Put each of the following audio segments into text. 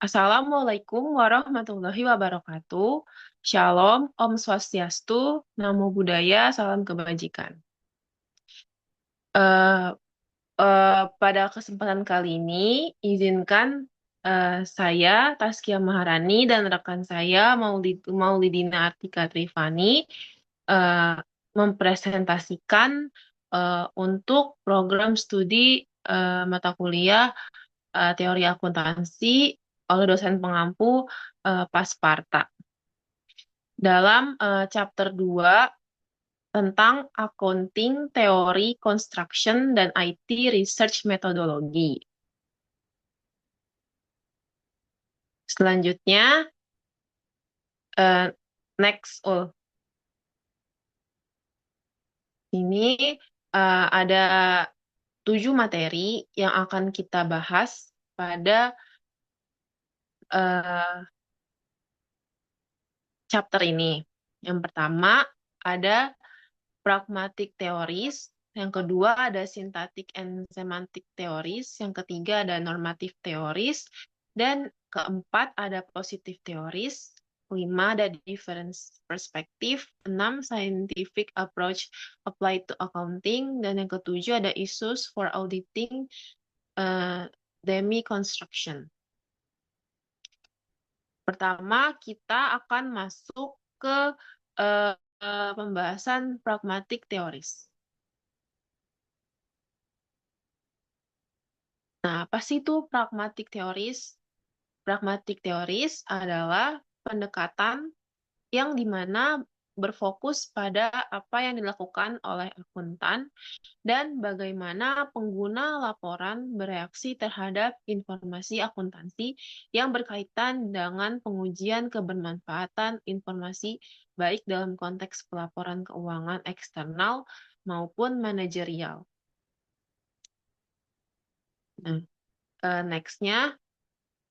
Assalamualaikum warahmatullahi wabarakatuh. Shalom, Om Swastiastu, Namo Buddhaya, salam kebajikan. Eh, pada kesempatan kali ini, izinkan saya, Taskia Maharani, dan rekan saya, Maulidina Artika Trifani, eh, mempresentasikan untuk program studi mata kuliah teori akuntansi oleh dosen pengampu Pasparta. Dalam chapter 2 tentang accounting, teori, construction, dan IT research methodology. Selanjutnya, next, ini ada 7 materi yang akan kita bahas pada uh, chapter ini. Yang pertama ada pragmatic theories, yang kedua ada syntactic and semantic theories, yang ketiga ada normative theories, dan keempat ada positive theories, kelima ada difference perspective, enam scientific approach applied to accounting, dan yang ketujuh ada issues for auditing demi-construction. Pertama, kita akan masuk ke pembahasan pragmatic theories. Nah, apa sih itu pragmatic theories? Pragmatic theories adalah pendekatan yang dimana berfokus pada apa yang dilakukan oleh akuntan dan bagaimana pengguna laporan bereaksi terhadap informasi akuntansi yang berkaitan dengan pengujian kebermanfaatan informasi baik dalam konteks pelaporan keuangan eksternal maupun manajerial. Nah, next-nya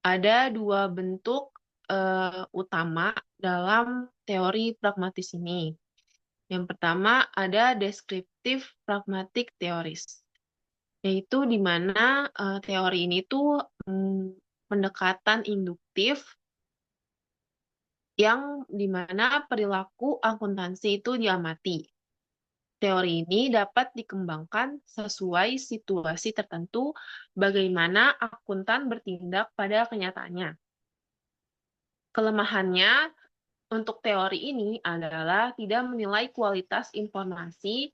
ada dua bentuk utama dalam teori pragmatis ini. Yang pertama ada descriptive pragmatic theories, yaitu di mana teori ini tuh pendekatan induktif yang di mana perilaku akuntansi itu diamati. Teori ini dapat dikembangkan sesuai situasi tertentu bagaimana akuntan bertindak pada kenyataannya. Kelemahannya untuk teori ini adalah tidak menilai kualitas informasi,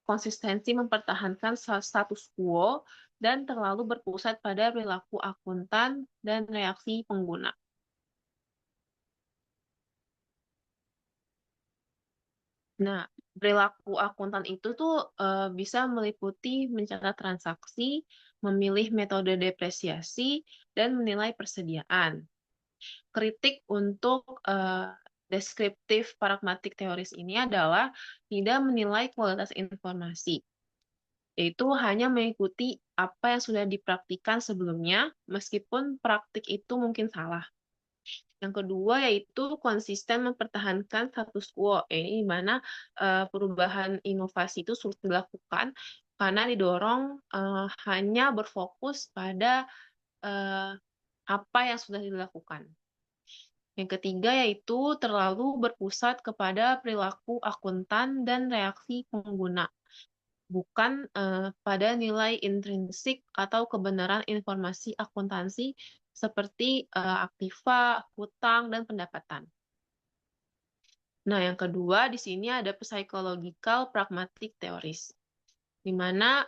konsistensi mempertahankan status quo, dan terlalu berpusat pada perilaku akuntan dan reaksi pengguna. Nah, perilaku akuntan itu tuh bisa meliputi mencatat transaksi, memilih metode depresiasi, dan menilai persediaan. Kritik untuk deskriptif pragmatic teoris ini adalah tidak menilai kualitas informasi, yaitu hanya mengikuti apa yang sudah dipraktikkan sebelumnya, meskipun praktik itu mungkin salah. Yang kedua yaitu konsisten mempertahankan status quo, ini di mana perubahan inovasi itu sulit dilakukan karena didorong hanya berfokus pada apa yang sudah dilakukan. Yang ketiga yaitu terlalu berpusat kepada perilaku akuntan dan reaksi pengguna, bukan pada nilai intrinsik atau kebenaran informasi akuntansi seperti aktiva, hutang, dan pendapatan. Nah, yang kedua di sini ada psychological pragmatic theories, di mana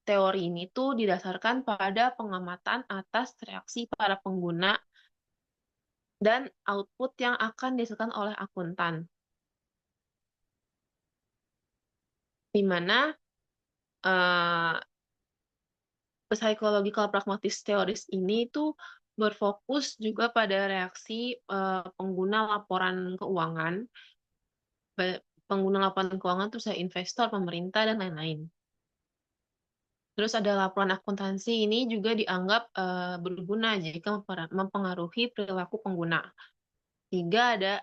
teori ini tuh didasarkan pada pengamatan atas reaksi para pengguna dan output yang akan dihasilkan oleh akuntan, di mana psychological pragmatic theories ini tuh berfokus juga pada reaksi pengguna laporan keuangan, terus ada investor, pemerintah, dan lain-lain. Terus ada laporan akuntansi ini juga dianggap berguna jika mempengaruhi perilaku pengguna. Tiga ada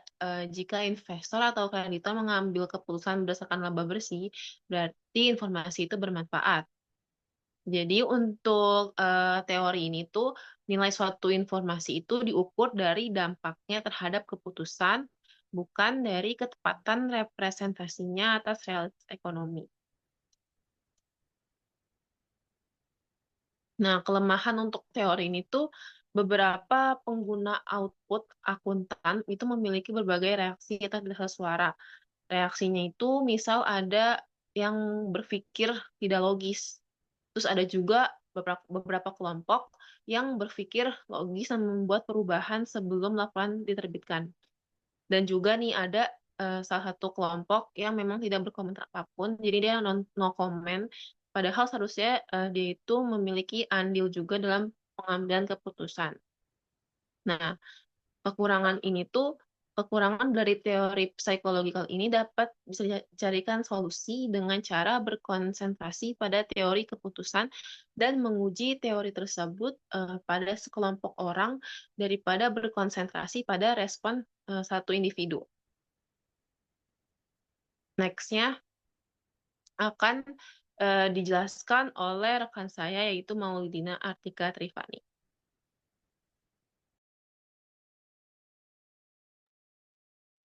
jika investor atau kreditor mengambil keputusan berdasarkan laba bersih, berarti informasi itu bermanfaat. Jadi untuk teori ini tuh nilai suatu informasi itu diukur dari dampaknya terhadap keputusan, bukan dari ketepatan representasinya atas realitas ekonomi. Nah, kelemahan untuk teori ini tuh beberapa pengguna output akuntan itu memiliki berbagai reaksi atas dasar suara. Reaksinya itu misal ada yang berpikir tidak logis. Terus ada juga beberapa kelompok yang berpikir logis dan membuat perubahan sebelum laporan diterbitkan. Dan juga nih ada salah satu kelompok yang memang tidak berkomentar apapun, jadi dia no comment, padahal seharusnya dia itu memiliki andil juga dalam pengambilan keputusan. Nah, kekurangan ini tuh kekurangan dari teori psikologikal ini dapat bisa dicarikan solusi dengan cara berkonsentrasi pada teori keputusan dan menguji teori tersebut pada sekelompok orang daripada berkonsentrasi pada respon satu individu. Next-nya akan dijelaskan oleh rekan saya yaitu Maulidina Artika Trifani.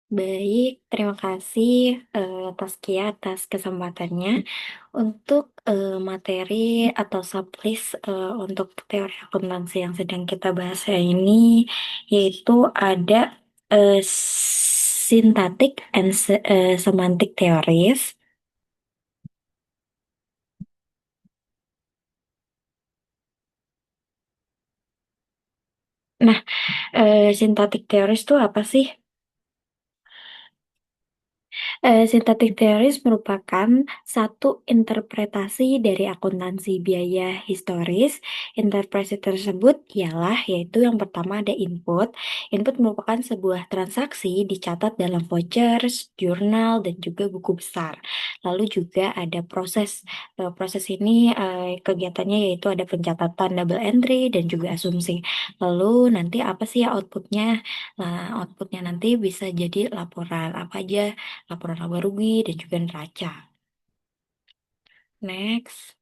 Baik, terima kasih Taskia atas kesempatannya untuk materi atau sublist untuk teori akuntansi yang sedang kita bahas hari ini, yaitu ada synthetic and semantic theories. Nah, synthetic theories itu apa sih? Synthetic theories merupakan satu interpretasi dari akuntansi biaya historis. Interpretasi tersebut ialah yaitu yang pertama ada input. Input merupakan sebuah transaksi dicatat dalam vouchers, jurnal, dan juga buku besar. Lalu juga ada proses. Proses ini kegiatannya yaitu ada pencatatan double entry dan juga asumsi. Lalu nanti apa sih outputnya? Nah, outputnya nanti bisa jadi laporan apa aja, laporan laba rugi, dan juga neraca. Next.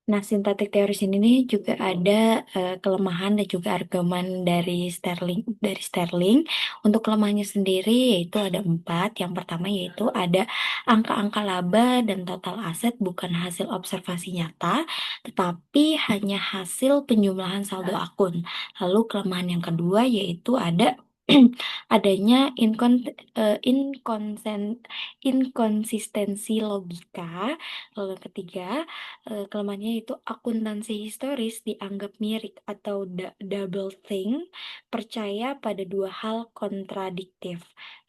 Nah, sintetik teoris ini nih juga ada kelemahan dan juga argumen dari Sterling. Untuk kelemahannya sendiri yaitu ada 4. Yang pertama yaitu ada angka-angka laba dan total aset bukan hasil observasi nyata, tetapi hanya hasil penjumlahan saldo akun. Lalu kelemahan yang kedua yaitu ada adanya inkonsistensi logika. Lalu yang ketiga, kelemahannya itu akuntansi historis dianggap mirip atau double think, percaya pada dua hal kontradiktif.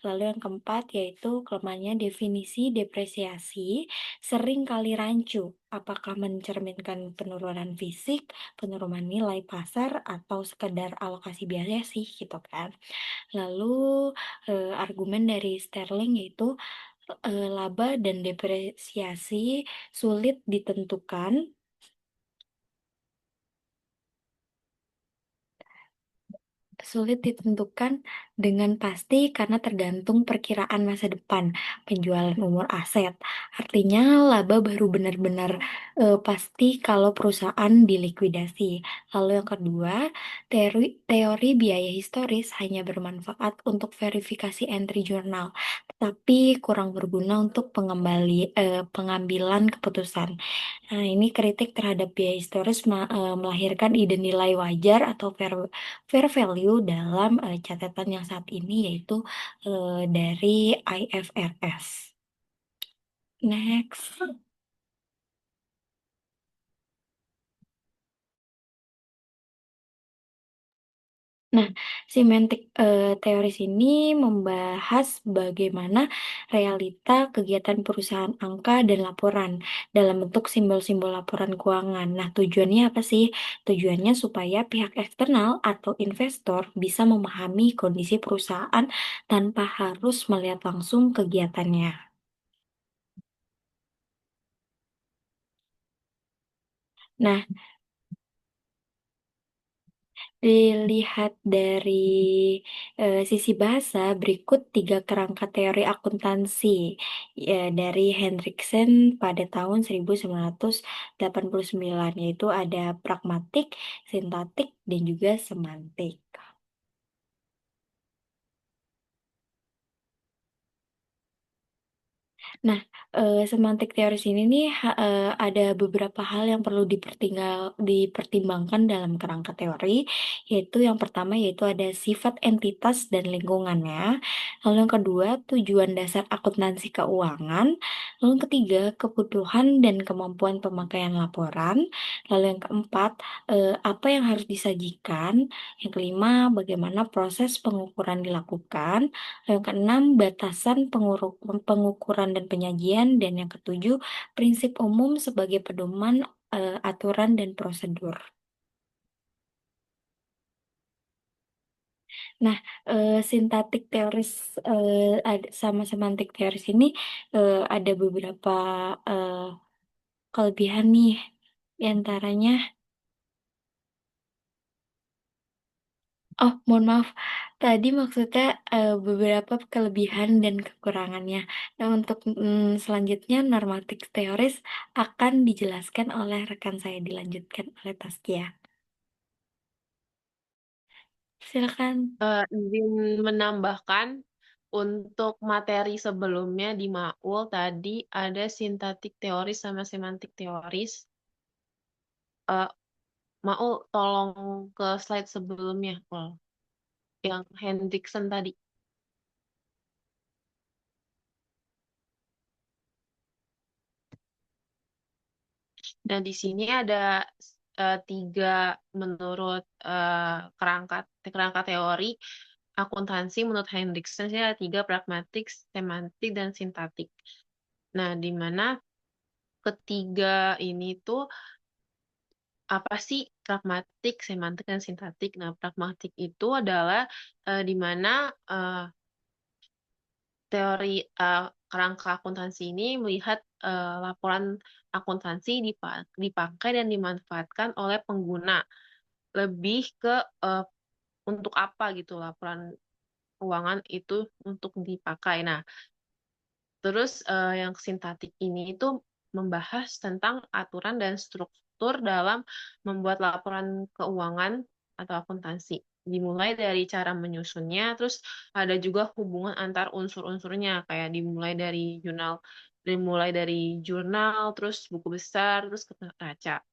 Lalu yang keempat yaitu kelemahannya definisi depresiasi sering kali rancu. Apakah mencerminkan penurunan fisik, penurunan nilai pasar, atau sekedar alokasi biaya sih gitu kan. Lalu argumen dari Sterling yaitu laba dan depresiasi sulit ditentukan. Sulit ditentukan dengan pasti karena tergantung perkiraan masa depan penjualan umur aset. Artinya laba baru benar-benar pasti kalau perusahaan dilikuidasi. Lalu yang kedua, teori biaya historis hanya bermanfaat untuk verifikasi entry jurnal, tapi kurang berguna untuk pengambilan keputusan. Nah, ini kritik terhadap biaya historis melahirkan ide nilai wajar atau fair value dalam catatan yang saat ini yaitu dari IFRS. Next. Nah, semantik teoris ini membahas bagaimana realita kegiatan perusahaan angka dan laporan dalam bentuk simbol-simbol laporan keuangan. Nah, tujuannya apa sih? Tujuannya supaya pihak eksternal atau investor bisa memahami kondisi perusahaan tanpa harus melihat langsung kegiatannya. Nah, Dilihat dari sisi bahasa, berikut tiga kerangka teori akuntansi ya, dari Hendriksen pada tahun 1989, yaitu ada pragmatik, sintaktik, dan juga semantik. Nah, semantik teoris ini nih ada beberapa hal yang perlu dipertimbangkan dalam kerangka teori, yaitu yang pertama yaitu ada sifat entitas dan lingkungannya, lalu yang kedua tujuan dasar akuntansi keuangan, lalu yang ketiga kebutuhan dan kemampuan pemakaian laporan, lalu yang keempat apa yang harus disajikan, yang kelima bagaimana proses pengukuran dilakukan, yang keenam, batasan pengukuran dan penyajian. Dan yang ketujuh, prinsip umum sebagai pedoman aturan dan prosedur. Nah, sintaktik teoris sama semantik teoris ini ada beberapa eh, kelebihan nih. Di antaranya, oh mohon maaf, tadi maksudnya beberapa kelebihan dan kekurangannya. Nah, untuk selanjutnya normatif teoris akan dijelaskan oleh rekan saya, dilanjutkan oleh Taskia. Silakan. Izin menambahkan untuk materi sebelumnya di Maul tadi ada sintaktik teoris sama semantik teoris. Eh, Maul tolong ke slide sebelumnya, Ul, yang Hendriksen tadi. Dan di sini ada tiga menurut kerangka kerangka teori akuntansi menurut Hendriksen sih ada tiga pragmatik, semantik, dan sintaktik. Nah, di mana ketiga ini tuh apa sih pragmatik, semantik, dan sintaktik? Nah, pragmatik itu adalah di mana teori kerangka akuntansi ini melihat laporan akuntansi dipakai dan dimanfaatkan oleh pengguna lebih ke eh, untuk apa gitu laporan keuangan itu untuk dipakai. Nah, terus yang sintaktik ini itu membahas tentang aturan dan struktur dalam membuat laporan keuangan atau akuntansi. Dimulai dari cara menyusunnya, terus ada juga hubungan antar unsur-unsurnya, kayak dimulai dari jurnal, terus buku besar, terus ke neraca.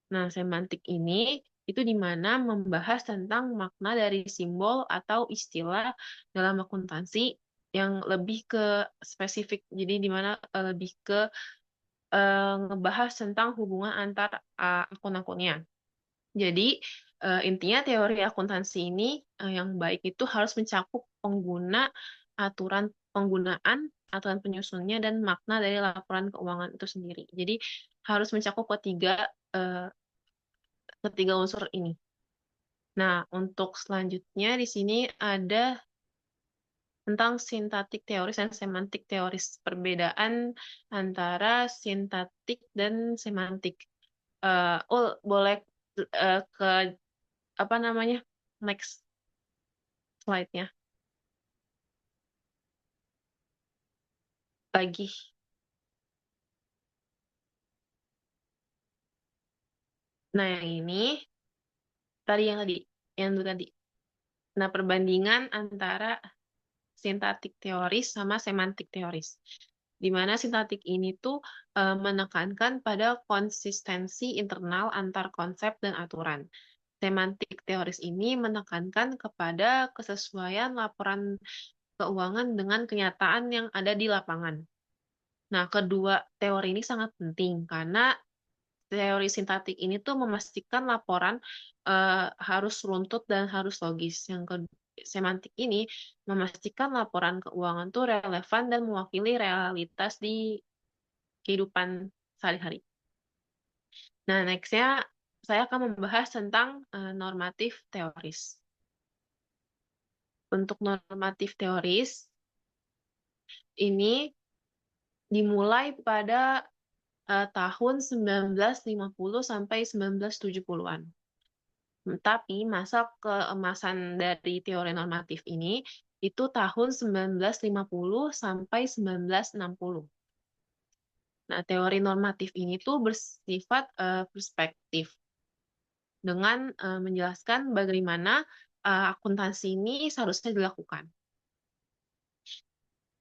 Nah, semantik ini itu di mana membahas tentang makna dari simbol atau istilah dalam akuntansi yang lebih ke spesifik. Jadi di mana lebih ke ngebahas tentang hubungan antar akun-akunnya. Jadi intinya teori akuntansi ini yang baik itu harus mencakup aturan penggunaan, aturan penyusunnya, dan makna dari laporan keuangan itu sendiri. Jadi harus mencakup eh, ketiga unsur ini. Nah, untuk selanjutnya di sini ada tentang sintaktik teoris dan semantik teoris. Perbedaan antara sintaktik dan semantik. Boleh ke apa namanya? Next slide-nya. Lagi. Nah, yang ini yang itu tadi. Nah, perbandingan antara sintaktik teoris sama semantik teoris. Di mana sintaktik ini tuh menekankan pada konsistensi internal antar konsep dan aturan. Semantik teoris ini menekankan kepada kesesuaian laporan keuangan dengan kenyataan yang ada di lapangan. Nah, kedua teori ini sangat penting karena teori sintaktik ini tuh memastikan laporan harus runtut dan harus logis. Semantik ini memastikan laporan keuangan tuh relevan dan mewakili realitas di kehidupan sehari-hari. Nah, nextnya saya akan membahas tentang normatif teoris. Untuk normatif teoris, ini dimulai pada tahun 1950 sampai 1970-an. Tapi masa keemasan dari teori normatif ini itu tahun 1950 sampai 1960. Nah, teori normatif ini tuh bersifat perspektif dengan menjelaskan bagaimana akuntansi ini seharusnya dilakukan.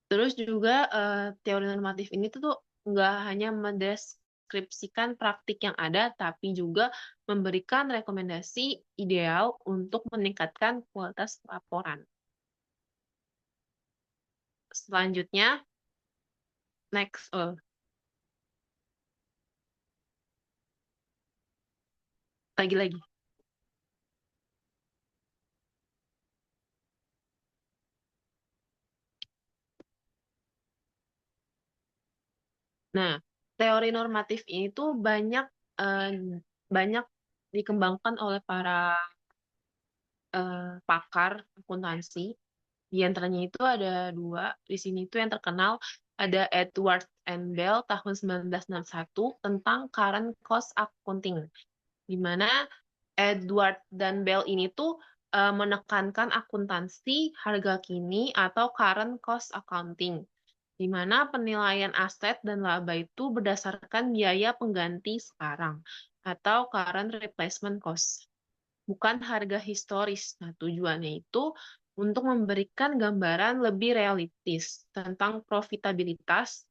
Terus juga teori normatif ini tuh nggak hanya mendeskripsikan praktik yang ada, tapi juga memberikan rekomendasi ideal untuk meningkatkan kualitas laporan. Selanjutnya, next, lagi-lagi. Nah, teori normatif ini tuh eh, banyak dikembangkan oleh para pakar akuntansi. Di antaranya itu ada dua. Di sini itu yang terkenal ada Edward and Bell tahun 1961 tentang current cost accounting, di mana Edward dan Bell ini tuh menekankan akuntansi harga kini atau current cost accounting, di mana penilaian aset dan laba itu berdasarkan biaya pengganti sekarang atau current replacement cost, bukan harga historis. Nah, tujuannya itu untuk memberikan gambaran lebih realistis tentang profitabilitas.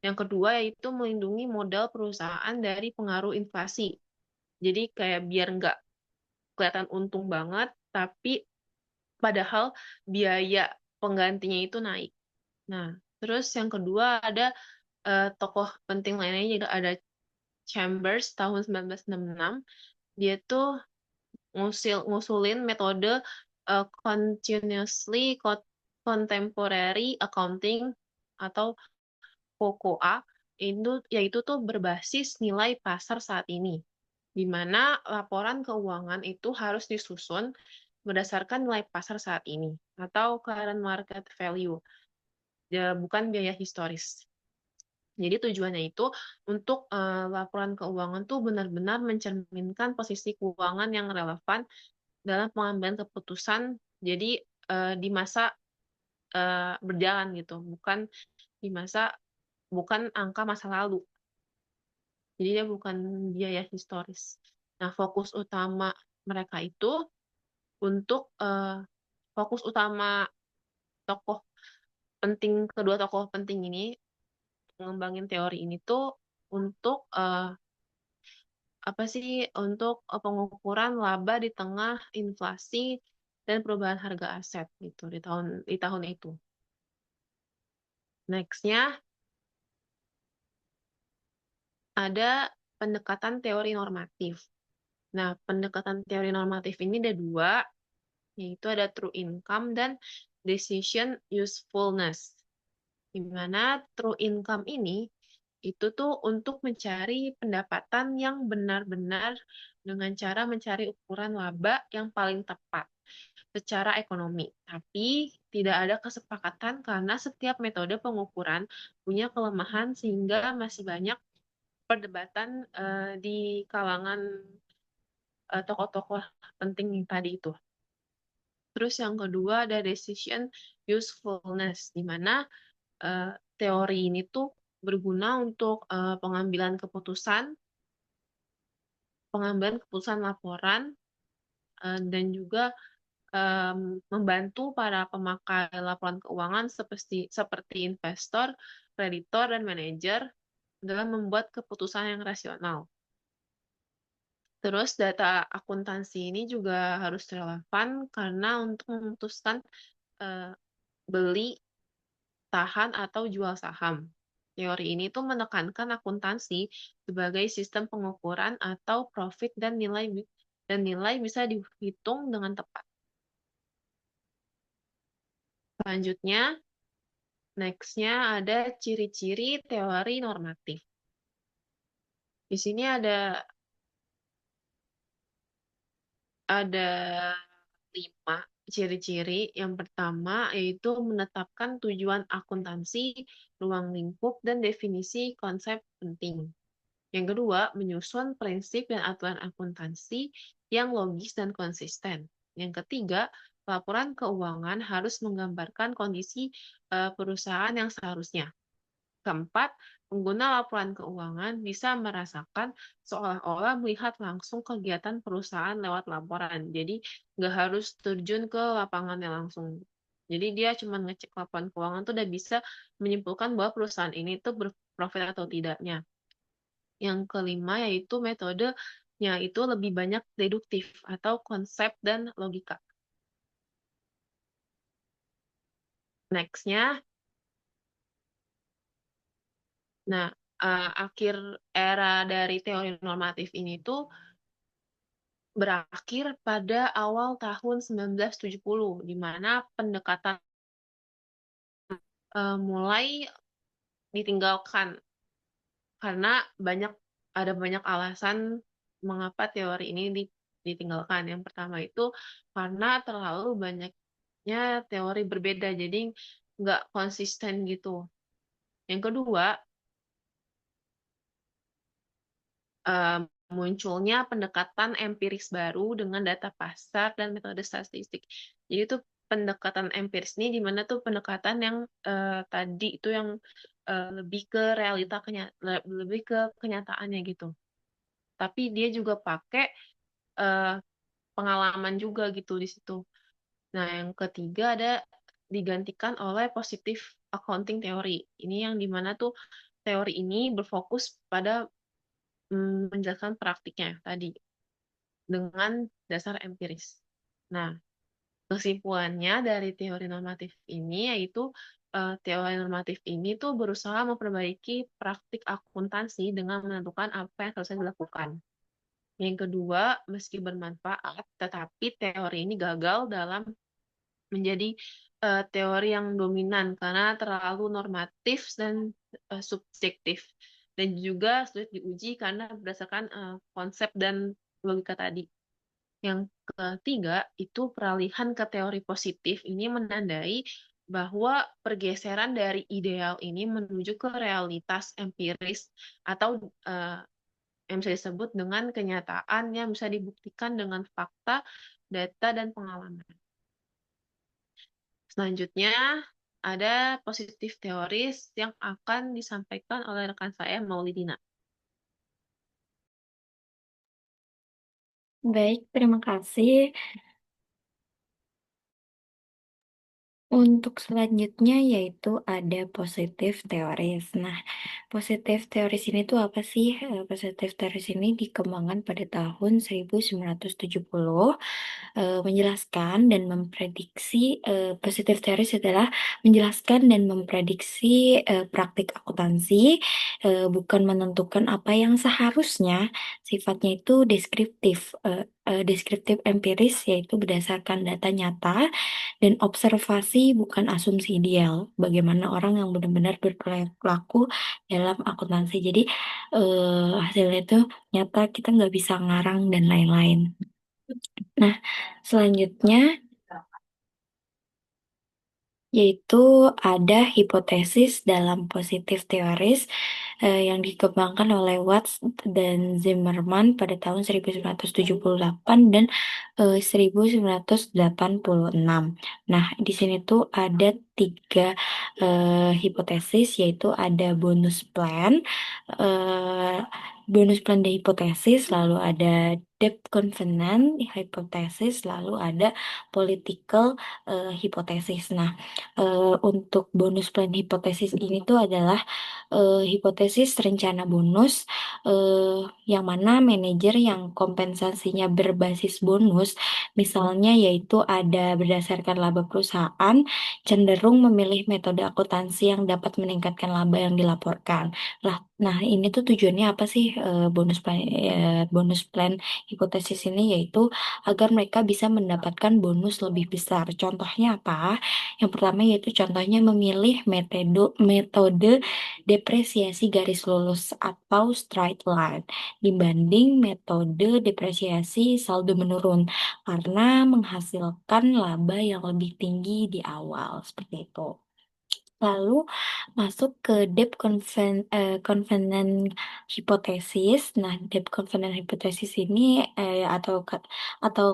Yang kedua yaitu melindungi modal perusahaan dari pengaruh inflasi. Jadi kayak biar nggak kelihatan untung banget, tapi padahal biaya penggantinya itu naik. Nah, terus yang kedua ada tokoh penting lainnya juga ada Chambers tahun 1966. Dia tuh ngusulin metode Continuously Contemporary Accounting atau COCOA, itu yaitu tuh berbasis nilai pasar saat ini, di mana laporan keuangan itu harus disusun berdasarkan nilai pasar saat ini atau current market value, ya, bukan biaya historis. Jadi tujuannya itu untuk laporan keuangan tuh benar-benar mencerminkan posisi keuangan yang relevan dalam pengambilan keputusan. Jadi di masa berjalan gitu, bukan angka masa lalu. Jadi dia bukan biaya historis. Nah, mereka itu untuk fokus utama tokoh kedua tokoh penting ini mengembangin teori ini tuh untuk apa sih? Untuk pengukuran laba di tengah inflasi dan perubahan harga aset gitu di tahun itu. Nextnya ada pendekatan teori normatif. Nah, pendekatan teori normatif ini ada dua, yaitu ada true income dan decision usefulness. Di mana true income ini itu tuh untuk mencari pendapatan yang benar-benar dengan cara mencari ukuran laba yang paling tepat secara ekonomi. Tapi tidak ada kesepakatan karena setiap metode pengukuran punya kelemahan sehingga masih banyak perdebatan di kalangan tokoh-tokoh penting tadi itu. Terus yang kedua ada decision usefulness, di mana uh, teori ini tuh berguna untuk pengambilan keputusan laporan, dan juga membantu para pemakai laporan keuangan seperti investor, kreditor, dan manajer dalam membuat keputusan yang rasional. Terus data akuntansi ini juga harus relevan karena untuk memutuskan eh, beli, tahan, atau jual saham. Teori ini tuh menekankan akuntansi sebagai sistem pengukuran atau profit dan nilai bisa dihitung dengan tepat. Selanjutnya, next-nya ada ciri-ciri teori normatif. Di sini ada 5 ciri-ciri. Yang pertama yaitu menetapkan tujuan akuntansi, ruang lingkup, dan definisi konsep penting. Yang kedua, menyusun prinsip dan aturan akuntansi. yang logis dan konsisten. Yang ketiga, laporan keuangan harus menggambarkan kondisi perusahaan yang seharusnya. Keempat, pengguna laporan keuangan bisa merasakan seolah-olah melihat langsung kegiatan perusahaan lewat laporan. Jadi nggak harus terjun ke lapangannya langsung. Jadi dia cuma ngecek laporan keuangan tuh udah bisa menyimpulkan bahwa perusahaan ini tuh berprofit atau tidaknya. Yang kelima yaitu metodenya itu lebih banyak deduktif atau konsep dan logika. Next-nya, nah, akhir era dari teori normatif ini tuh berakhir pada awal tahun 1970, di mana pendekatan mulai ditinggalkan karena ada banyak alasan mengapa teori ini ditinggalkan. Yang pertama itu karena terlalu banyaknya teori berbeda, jadi nggak konsisten gitu. Yang kedua, eh, munculnya pendekatan empiris baru dengan data pasar dan metode statistik. Jadi itu pendekatan empiris ini di mana tuh pendekatan yang tadi itu yang lebih ke lebih ke kenyataannya gitu. Tapi dia juga pakai eh, pengalaman juga gitu di situ. Nah, yang ketiga ada digantikan oleh positive accounting theory. Ini yang dimana tuh teori ini berfokus pada menjelaskan praktiknya tadi dengan dasar empiris. Nah, kesimpulannya dari teori normatif ini yaitu teori normatif ini tuh berusaha memperbaiki praktik akuntansi dengan menentukan apa yang harus dilakukan. Yang kedua, meski bermanfaat, tetapi teori ini gagal dalam menjadi teori yang dominan karena terlalu normatif dan subjektif dan juga sulit diuji karena berdasarkan konsep dan logika tadi. Yang ketiga, itu peralihan ke teori positif ini menandai bahwa pergeseran dari ideal ini menuju ke realitas empiris atau yang bisa disebut dengan kenyataan yang bisa dibuktikan dengan fakta, data, dan pengalaman. Selanjutnya, ada positif teoris yang akan disampaikan oleh rekan saya, Maulidina. Baik, terima kasih. Untuk selanjutnya yaitu ada positif teoris. Nah, positif teoris ini tuh apa sih? Positif teoris ini dikembangkan pada tahun 1970, menjelaskan dan memprediksi, positif teoris adalah menjelaskan dan memprediksi praktik akuntansi, bukan menentukan apa yang seharusnya. Sifatnya itu deskriptif, deskriptif empiris, yaitu berdasarkan data nyata dan observasi, bukan asumsi ideal. Bagaimana orang yang benar-benar berperilaku dalam akuntansi. Jadi hasilnya itu nyata, kita nggak bisa ngarang dan lain-lain. Nah, selanjutnya yaitu ada hipotesis dalam positif teoris yang dikembangkan oleh Watts dan Zimmerman pada tahun 1978 dan 1986. Nah, di sini tuh ada tiga hipotesis, yaitu ada eh, bonus plan dan hipotesis, lalu ada debt covenant hipotesis, lalu ada political hipotesis. Nah, untuk bonus plan hipotesis ini tuh adalah hipotesis rencana bonus, yang mana manajer yang kompensasinya berbasis bonus, misalnya yaitu ada berdasarkan laba perusahaan, cenderung memilih metode akuntansi yang dapat meningkatkan laba yang dilaporkan. Nah, ini tuh tujuannya apa sih, bonus plan hipotesis ini, yaitu agar mereka bisa mendapatkan bonus lebih besar. Contohnya apa? Yang pertama yaitu contohnya memilih metode depresiasi garis lurus atau straight line dibanding metode depresiasi saldo menurun karena menghasilkan laba yang lebih tinggi di awal, seperti itu. Lalu masuk ke covenant hipotesis. Nah, debt covenant hipotesis ini atau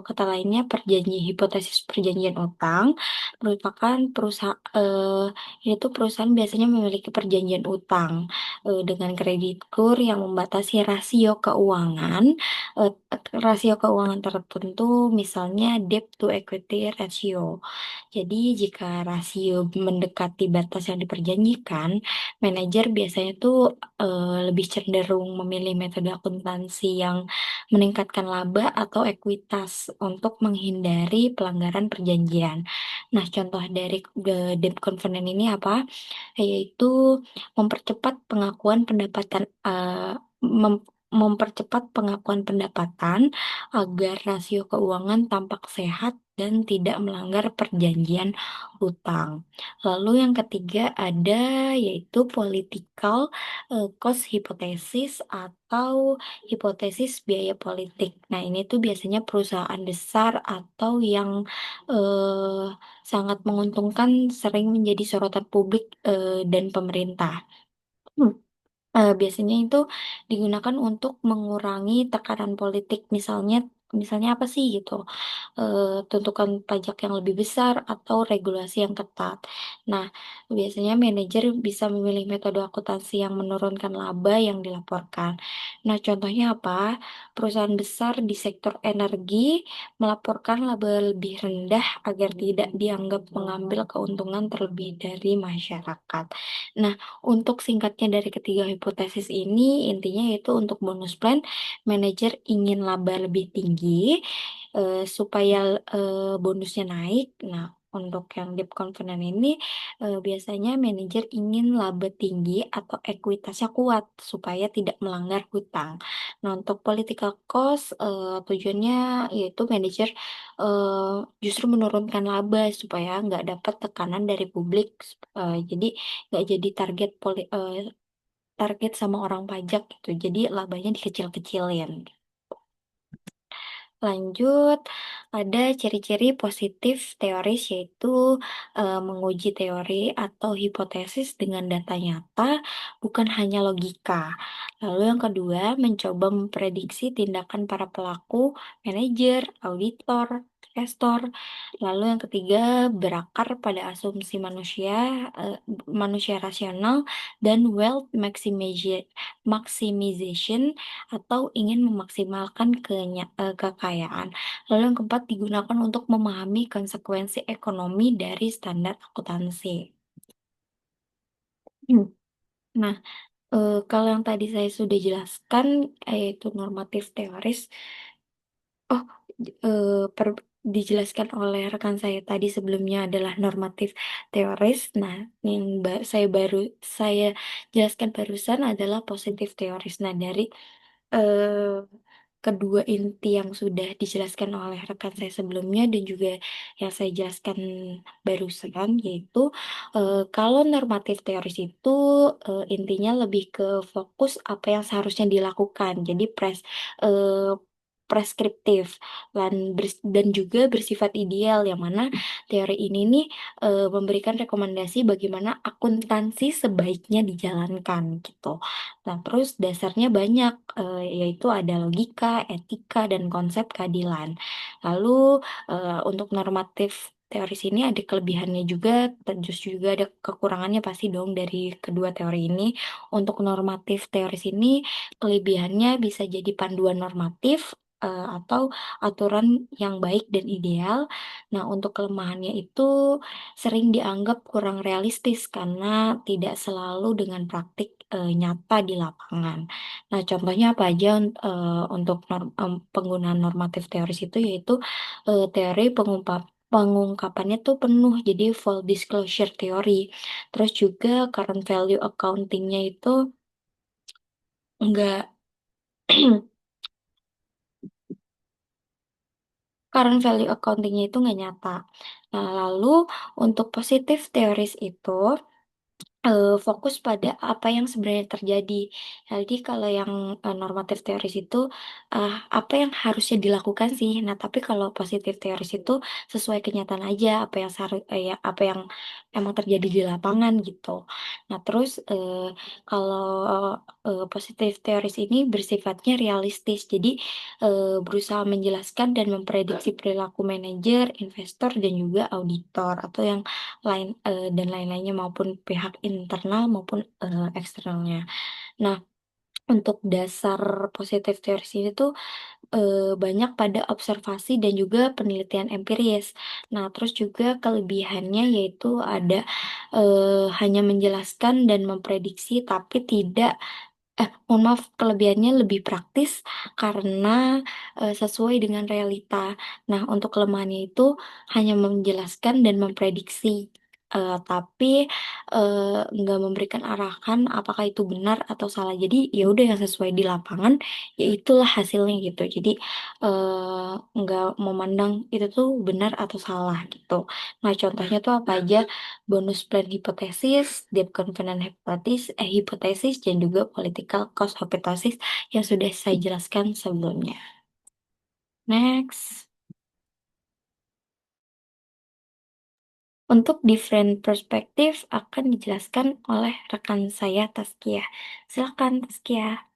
kata lainnya hipotesis perjanjian utang merupakan yaitu perusahaan biasanya memiliki perjanjian utang dengan kreditur yang membatasi eh, rasio keuangan tertentu, misalnya debt to equity ratio. Jadi, jika rasio mendekati batas yang diperjanjikan, manajer biasanya tuh lebih cenderung memilih metode akuntansi yang meningkatkan laba atau ekuitas untuk menghindari pelanggaran perjanjian. Nah, contoh dari debt covenant ini apa? Yaitu mempercepat pengakuan pendapatan mempercepat pengakuan pendapatan agar rasio keuangan tampak sehat dan tidak melanggar perjanjian hutang. Lalu yang ketiga ada yaitu political cost hypothesis atau hipotesis biaya politik. Nah, ini tuh biasanya perusahaan besar atau yang eh, sangat menguntungkan sering menjadi sorotan publik dan pemerintah. Hmm. Biasanya itu digunakan untuk mengurangi tekanan politik, misalnya apa sih gitu, tuntukan pajak yang lebih besar atau regulasi yang ketat. Nah, biasanya manajer bisa memilih metode akuntansi yang menurunkan laba yang dilaporkan. Nah, contohnya apa? Perusahaan besar di sektor energi melaporkan laba lebih rendah agar tidak dianggap mengambil keuntungan terlebih dari masyarakat. Nah, untuk singkatnya dari ketiga hipotesis ini, intinya yaitu untuk bonus plan, manajer ingin laba lebih tinggi supaya bonusnya naik. Nah, untuk yang deep confident ini biasanya manajer ingin laba tinggi atau ekuitasnya kuat supaya tidak melanggar hutang. Nah, untuk political cost tujuannya yaitu manajer justru menurunkan laba supaya nggak dapat tekanan dari publik. Jadi nggak jadi target sama orang pajak gitu. Jadi labanya dikecil-kecilin. Lanjut, ada ciri-ciri positif teoris yaitu menguji teori atau hipotesis dengan data nyata, bukan hanya logika. Lalu yang kedua, mencoba memprediksi tindakan para pelaku, manajer, auditor, investor. Lalu yang ketiga, berakar pada asumsi manusia rasional dan wealth maximization atau ingin memaksimalkan kekayaan. Lalu yang keempat digunakan untuk memahami konsekuensi ekonomi dari standar akuntansi. Hmm. Nah, kalau yang tadi saya sudah jelaskan, yaitu normatif teoris, oh, dijelaskan oleh rekan saya tadi sebelumnya adalah normatif teoris. Nah, yang saya jelaskan barusan adalah positif teoris. Nah, dari eh, kedua inti yang sudah dijelaskan oleh rekan saya sebelumnya dan juga yang saya jelaskan barusan, yaitu kalau normatif teoris itu intinya lebih ke fokus apa yang seharusnya dilakukan, jadi eh, preskriptif dan juga bersifat ideal, yang mana teori ini nih memberikan rekomendasi bagaimana akuntansi sebaiknya dijalankan gitu. Nah, terus dasarnya banyak, yaitu ada logika, etika, dan konsep keadilan. Lalu, untuk normatif teori ini ada kelebihannya juga, terus juga ada kekurangannya pasti dong dari kedua teori ini. Untuk normatif teori ini, kelebihannya bisa jadi panduan normatif, atau aturan yang baik dan ideal. Nah, untuk kelemahannya itu sering dianggap kurang realistis karena tidak selalu dengan praktik nyata di lapangan. Nah, contohnya apa aja untuk penggunaan normatif teoris itu, yaitu teori pengungkapannya tuh penuh, jadi full disclosure teori. Terus juga current value accountingnya itu enggak current value accountingnya itu nggak nyata. Nah, lalu untuk positif teoris itu fokus pada apa yang sebenarnya terjadi. Jadi kalau yang normatif teoris itu apa yang harusnya dilakukan sih. Nah, tapi kalau positif teoris itu sesuai kenyataan aja apa yang ya, apa yang emang terjadi di lapangan gitu. Nah, terus kalau positif teoris ini bersifatnya realistis. Jadi berusaha menjelaskan dan memprediksi perilaku manajer, investor dan juga auditor atau yang dan lain-lainnya maupun pihak internal maupun eksternalnya. Nah, untuk dasar positif teori ini tuh banyak pada observasi dan juga penelitian empiris. Nah, terus juga kelebihannya yaitu ada hanya menjelaskan dan memprediksi tapi tidak mohon maaf, kelebihannya lebih praktis karena sesuai dengan realita. Nah, untuk kelemahannya itu hanya menjelaskan dan memprediksi, tapi nggak memberikan arahan apakah itu benar atau salah. Jadi ya udah yang sesuai di lapangan, ya itulah hasilnya gitu. Jadi nggak memandang itu tuh benar atau salah gitu. Nah, contohnya tuh apa aja? Bonus plan hipotesis, deep confidence hipotesis, dan juga political cost hipotesis yang sudah saya jelaskan sebelumnya. Next, untuk different perspektif akan dijelaskan oleh rekan saya Taskia. Silakan Taskia.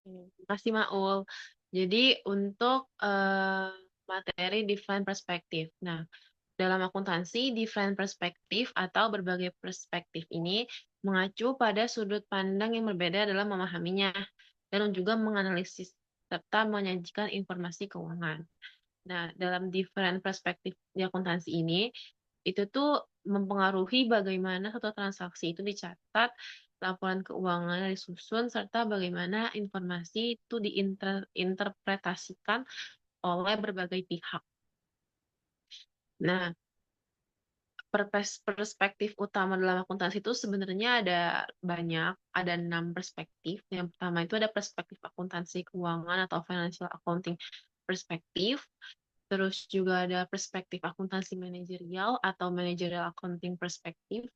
Terima kasih, Maul. Jadi untuk materi different perspektif. Nah, dalam akuntansi, different perspektif atau berbagai perspektif ini mengacu pada sudut pandang yang berbeda dalam memahaminya dan juga menganalisis serta menyajikan informasi keuangan. Nah, dalam different perspektif di akuntansi ini, itu tuh mempengaruhi bagaimana satu transaksi itu dicatat, laporan keuangannya disusun, serta bagaimana informasi itu diinterpretasikan oleh berbagai pihak. Nah, perspektif utama dalam akuntansi itu sebenarnya ada banyak, ada 6 perspektif. Yang pertama itu ada perspektif akuntansi keuangan atau financial accounting perspektif. Terus juga ada perspektif akuntansi manajerial atau managerial accounting perspektif.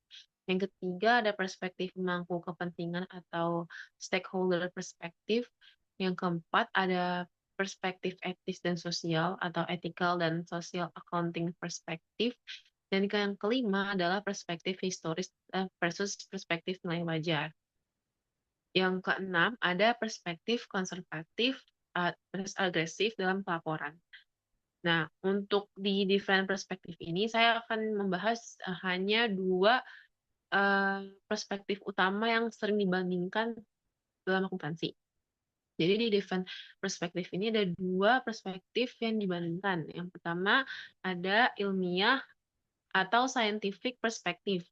Yang ketiga ada perspektif pemangku kepentingan atau stakeholder perspektif. Yang keempat ada perspektif etis dan sosial atau ethical dan social accounting perspektif. Dan yang kelima adalah perspektif historis versus perspektif nilai wajar. Yang keenam ada perspektif konservatif versus agresif dalam pelaporan. Nah, untuk di different perspektif ini, saya akan membahas hanya dua perspektif utama yang sering dibandingkan dalam akuntansi. Jadi di different perspektif ini ada dua perspektif yang dibandingkan. Yang pertama ada ilmiah atau scientific perspektif.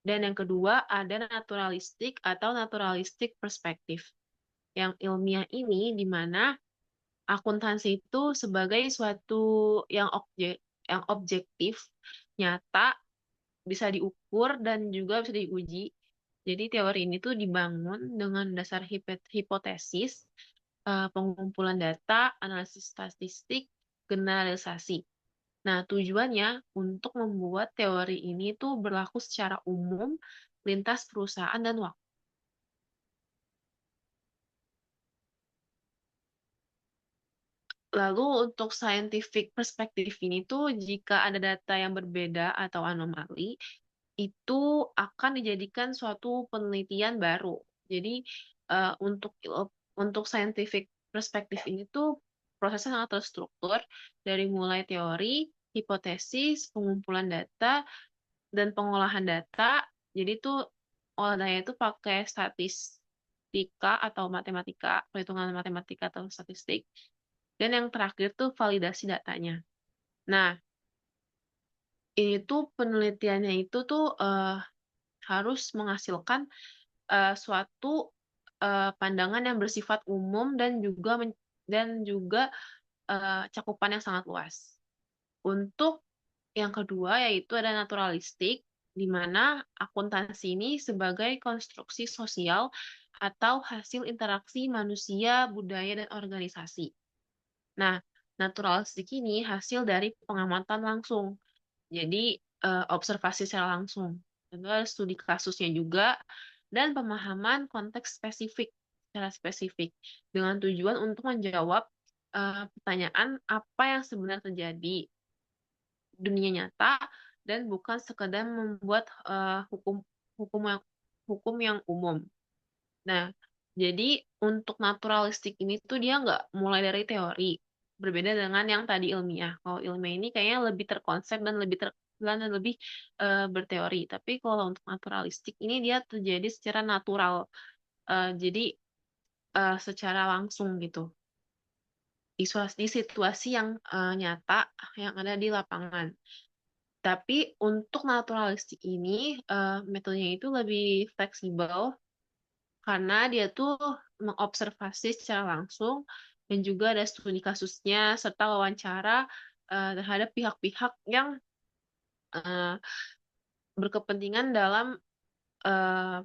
Dan yang kedua ada naturalistik atau naturalistik perspektif. Yang ilmiah ini di mana akuntansi itu sebagai suatu yang objektif, nyata, bisa diukur dan juga bisa diuji. Jadi teori ini tuh dibangun dengan dasar hipotesis, pengumpulan data, analisis statistik, generalisasi. Nah, tujuannya untuk membuat teori ini tuh berlaku secara umum lintas perusahaan dan waktu. Lalu untuk scientific perspektif ini tuh jika ada data yang berbeda atau anomali, itu akan dijadikan suatu penelitian baru. Jadi eh, untuk untuk scientific perspektif ini tuh prosesnya sangat terstruktur dari mulai teori, hipotesis, pengumpulan data, dan pengolahan data. Jadi tuh olahnya itu pakai statistika atau matematika, perhitungan matematika atau statistik. Dan yang terakhir tuh validasi datanya. Nah, ini tuh penelitiannya itu tuh harus menghasilkan suatu pandangan yang bersifat umum dan juga cakupan yang sangat luas. Untuk yang kedua yaitu ada naturalistik, di mana akuntansi ini sebagai konstruksi sosial atau hasil interaksi manusia, budaya, dan organisasi. Nah, naturalistik ini hasil dari pengamatan langsung. Jadi, observasi secara langsung. Tentu ada studi kasusnya juga, dan pemahaman konteks spesifik, secara spesifik, dengan tujuan untuk menjawab pertanyaan apa yang sebenarnya terjadi di dunia nyata dan bukan sekedar membuat hukum hukum yang hukum yang umum. Nah, jadi untuk naturalistik ini tuh dia nggak mulai dari teori, berbeda dengan yang tadi ilmiah. Kalau ilmiah ini kayaknya lebih terkonsep dan lebih berteori. Tapi kalau untuk naturalistik ini dia terjadi secara natural, jadi secara langsung gitu, di situasi yang nyata yang ada di lapangan. Tapi untuk naturalistik ini metodenya itu lebih fleksibel karena dia tuh mengobservasi secara langsung dan juga ada studi kasusnya serta wawancara terhadap pihak-pihak yang eh, berkepentingan dalam eh,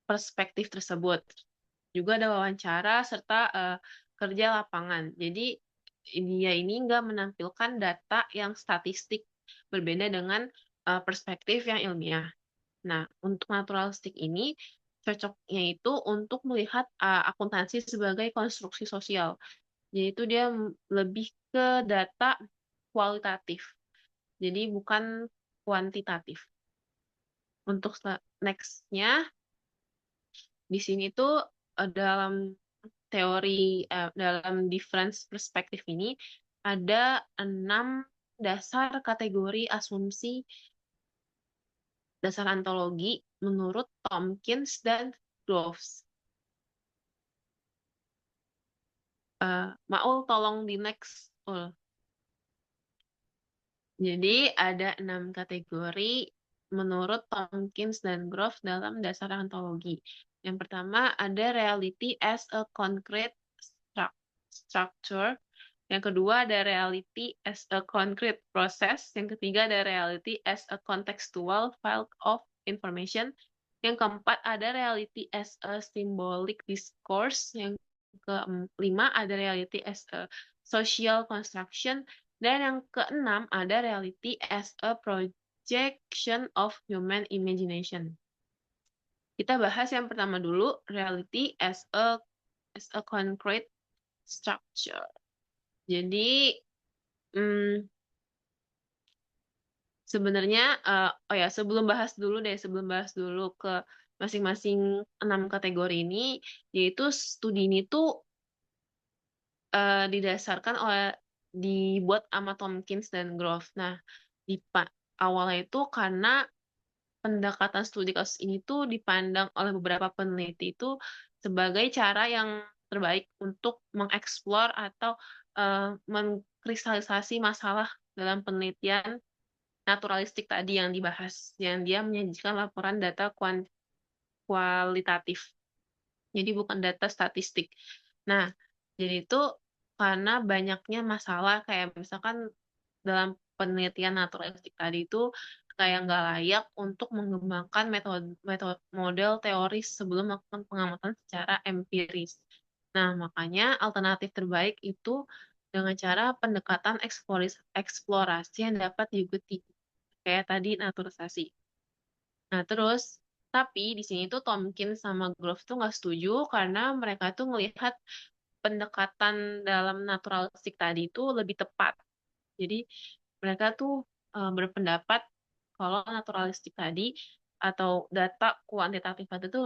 perspektif tersebut. Juga ada wawancara serta kerja lapangan. Jadi dia ini nggak menampilkan data yang statistik, berbeda dengan perspektif yang ilmiah. Nah, untuk naturalistik ini cocoknya itu untuk melihat akuntansi sebagai konstruksi sosial. Jadi itu dia lebih ke data kualitatif. Jadi bukan kuantitatif. Untuk next-nya, di sini tuh dalam dalam difference perspektif ini ada 6 dasar kategori asumsi dasar ontologi menurut Tompkins dan Groves. Maul tolong di next. Jadi ada 6 kategori menurut Tompkins dan Groves dalam dasar ontologi. Yang pertama ada reality as a concrete structure. Yang kedua ada reality as a concrete process. Yang ketiga ada reality as a contextual file of information. Yang keempat ada reality as a symbolic discourse. Yang kelima ada reality as a social construction. Dan yang keenam ada reality as a projection of human imagination. Kita bahas yang pertama dulu, reality as a concrete structure. Jadi, hmm, sebenarnya, oh ya, sebelum bahas dulu ke masing-masing 6 kategori ini, yaitu studi ini tuh didasarkan dibuat sama Tompkins dan Grove. Nah, di awalnya itu karena pendekatan studi kasus ini tuh dipandang oleh beberapa peneliti itu sebagai cara yang terbaik untuk mengeksplor atau mengkristalisasi masalah dalam penelitian naturalistik tadi yang dibahas, yang dia menyajikan laporan data kualitatif. Jadi bukan data statistik. Nah, jadi itu karena banyaknya masalah kayak misalkan dalam penelitian naturalistik tadi itu kayak nggak layak untuk mengembangkan metode model teoris sebelum melakukan pengamatan secara empiris. Nah, makanya alternatif terbaik itu dengan cara pendekatan eksplorasi yang dapat diikuti kayak tadi naturalisasi. Nah, terus tapi di sini tuh Tomkins sama Grove tuh nggak setuju karena mereka tuh melihat pendekatan dalam naturalistik tadi itu lebih tepat. Jadi mereka tuh berpendapat kalau naturalistik tadi atau data kuantitatif tadi itu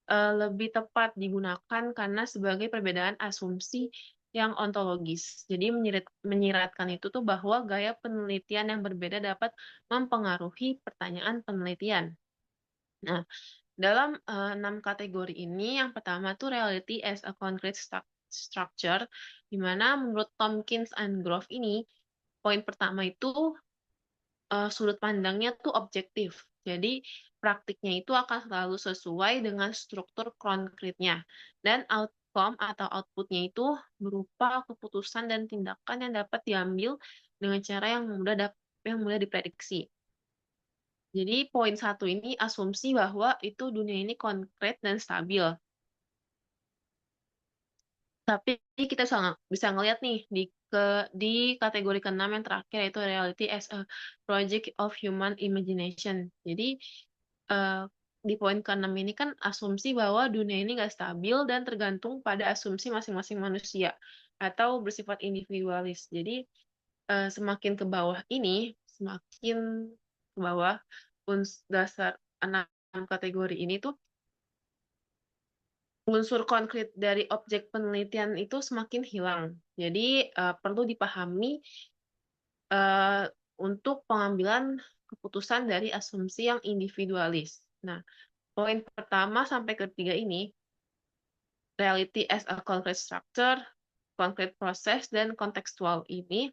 lebih tepat digunakan karena sebagai perbedaan asumsi yang ontologis. Jadi menyiratkan itu tuh bahwa gaya penelitian yang berbeda dapat mempengaruhi pertanyaan penelitian. Nah, dalam 6 kategori ini, yang pertama tuh reality as a concrete structure, di mana menurut Tompkins and Grove ini, poin pertama itu sudut pandangnya tuh objektif. Jadi praktiknya itu akan selalu sesuai dengan struktur konkretnya. Dan outcome atau outputnya itu berupa keputusan dan tindakan yang dapat diambil dengan cara yang mudah diprediksi. Jadi poin satu ini asumsi bahwa itu dunia ini konkret dan stabil. Tapi kita bisa ngelihat nih di di kategori keenam yang terakhir, yaitu reality as a project of human imagination. Jadi di poin keenam ini kan asumsi bahwa dunia ini nggak stabil dan tergantung pada asumsi masing-masing manusia atau bersifat individualis. Jadi semakin ke bawah ini, semakin ke bawah dasar enam kategori ini tuh unsur konkret dari objek penelitian itu semakin hilang. Jadi perlu dipahami untuk pengambilan keputusan dari asumsi yang individualis. Nah, poin pertama sampai ketiga ini, reality as a concrete structure, concrete process, dan kontekstual ini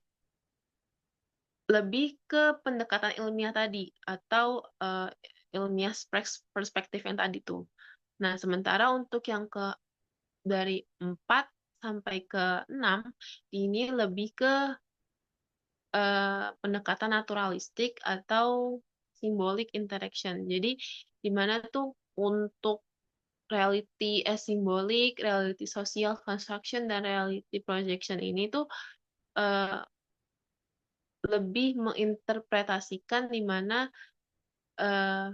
lebih ke pendekatan ilmiah tadi, atau ilmiah perspektif yang tadi tuh. Nah, sementara untuk yang dari 4 sampai ke 6, ini lebih ke pendekatan naturalistik atau symbolic interaction. Jadi, di mana tuh untuk reality as symbolic, reality social construction, dan reality projection ini tuh eh, lebih menginterpretasikan di mana eh,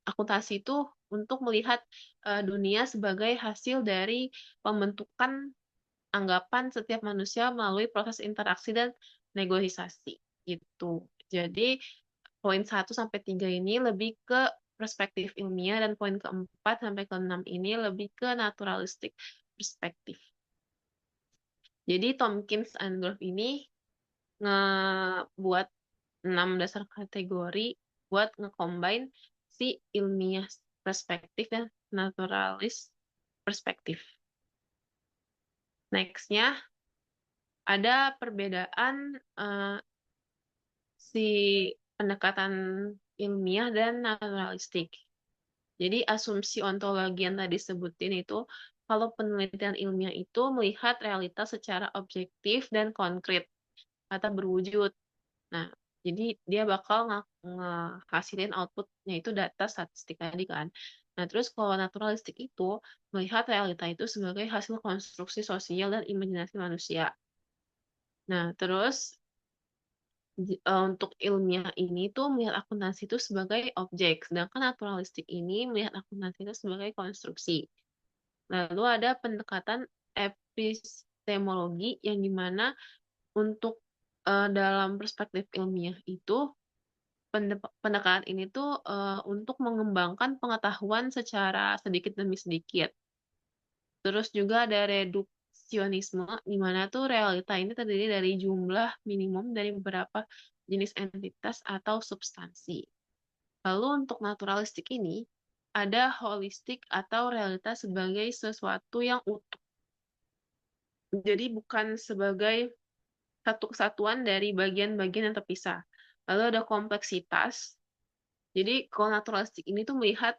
akuntansi itu untuk melihat dunia sebagai hasil dari pembentukan anggapan setiap manusia melalui proses interaksi dan negosiasi gitu. Jadi poin 1 sampai 3 ini lebih ke perspektif ilmiah dan poin keempat sampai keenam ini lebih ke naturalistik perspektif. Jadi Tompkins and Grove ini ngebuat 6 dasar kategori buat ngecombine si ilmiah perspektif dan naturalis perspektif. Nextnya ada perbedaan si pendekatan ilmiah dan naturalistik. Jadi asumsi ontologi yang tadi sebutin itu, kalau penelitian ilmiah itu melihat realitas secara objektif dan konkret atau berwujud. Nah, jadi dia bakal ngehasilin outputnya itu data statistik tadi kan. Nah, terus kalau naturalistik itu melihat realita itu sebagai hasil konstruksi sosial dan imajinasi manusia. Nah, terus untuk ilmiah ini tuh melihat akuntansi itu sebagai objek, sedangkan naturalistik ini melihat akuntansi itu sebagai konstruksi. Lalu ada pendekatan epistemologi yang dimana untuk dalam perspektif ilmiah itu pendekatan ini tuh untuk mengembangkan pengetahuan secara sedikit demi sedikit. Terus juga ada reduksionisme, di mana tuh realita ini terdiri dari jumlah minimum dari beberapa jenis entitas atau substansi. Lalu untuk naturalistik ini, ada holistik atau realitas sebagai sesuatu yang utuh. Jadi bukan sebagai satu kesatuan dari bagian-bagian yang terpisah. Lalu ada kompleksitas. Jadi kalau naturalistik ini tuh melihat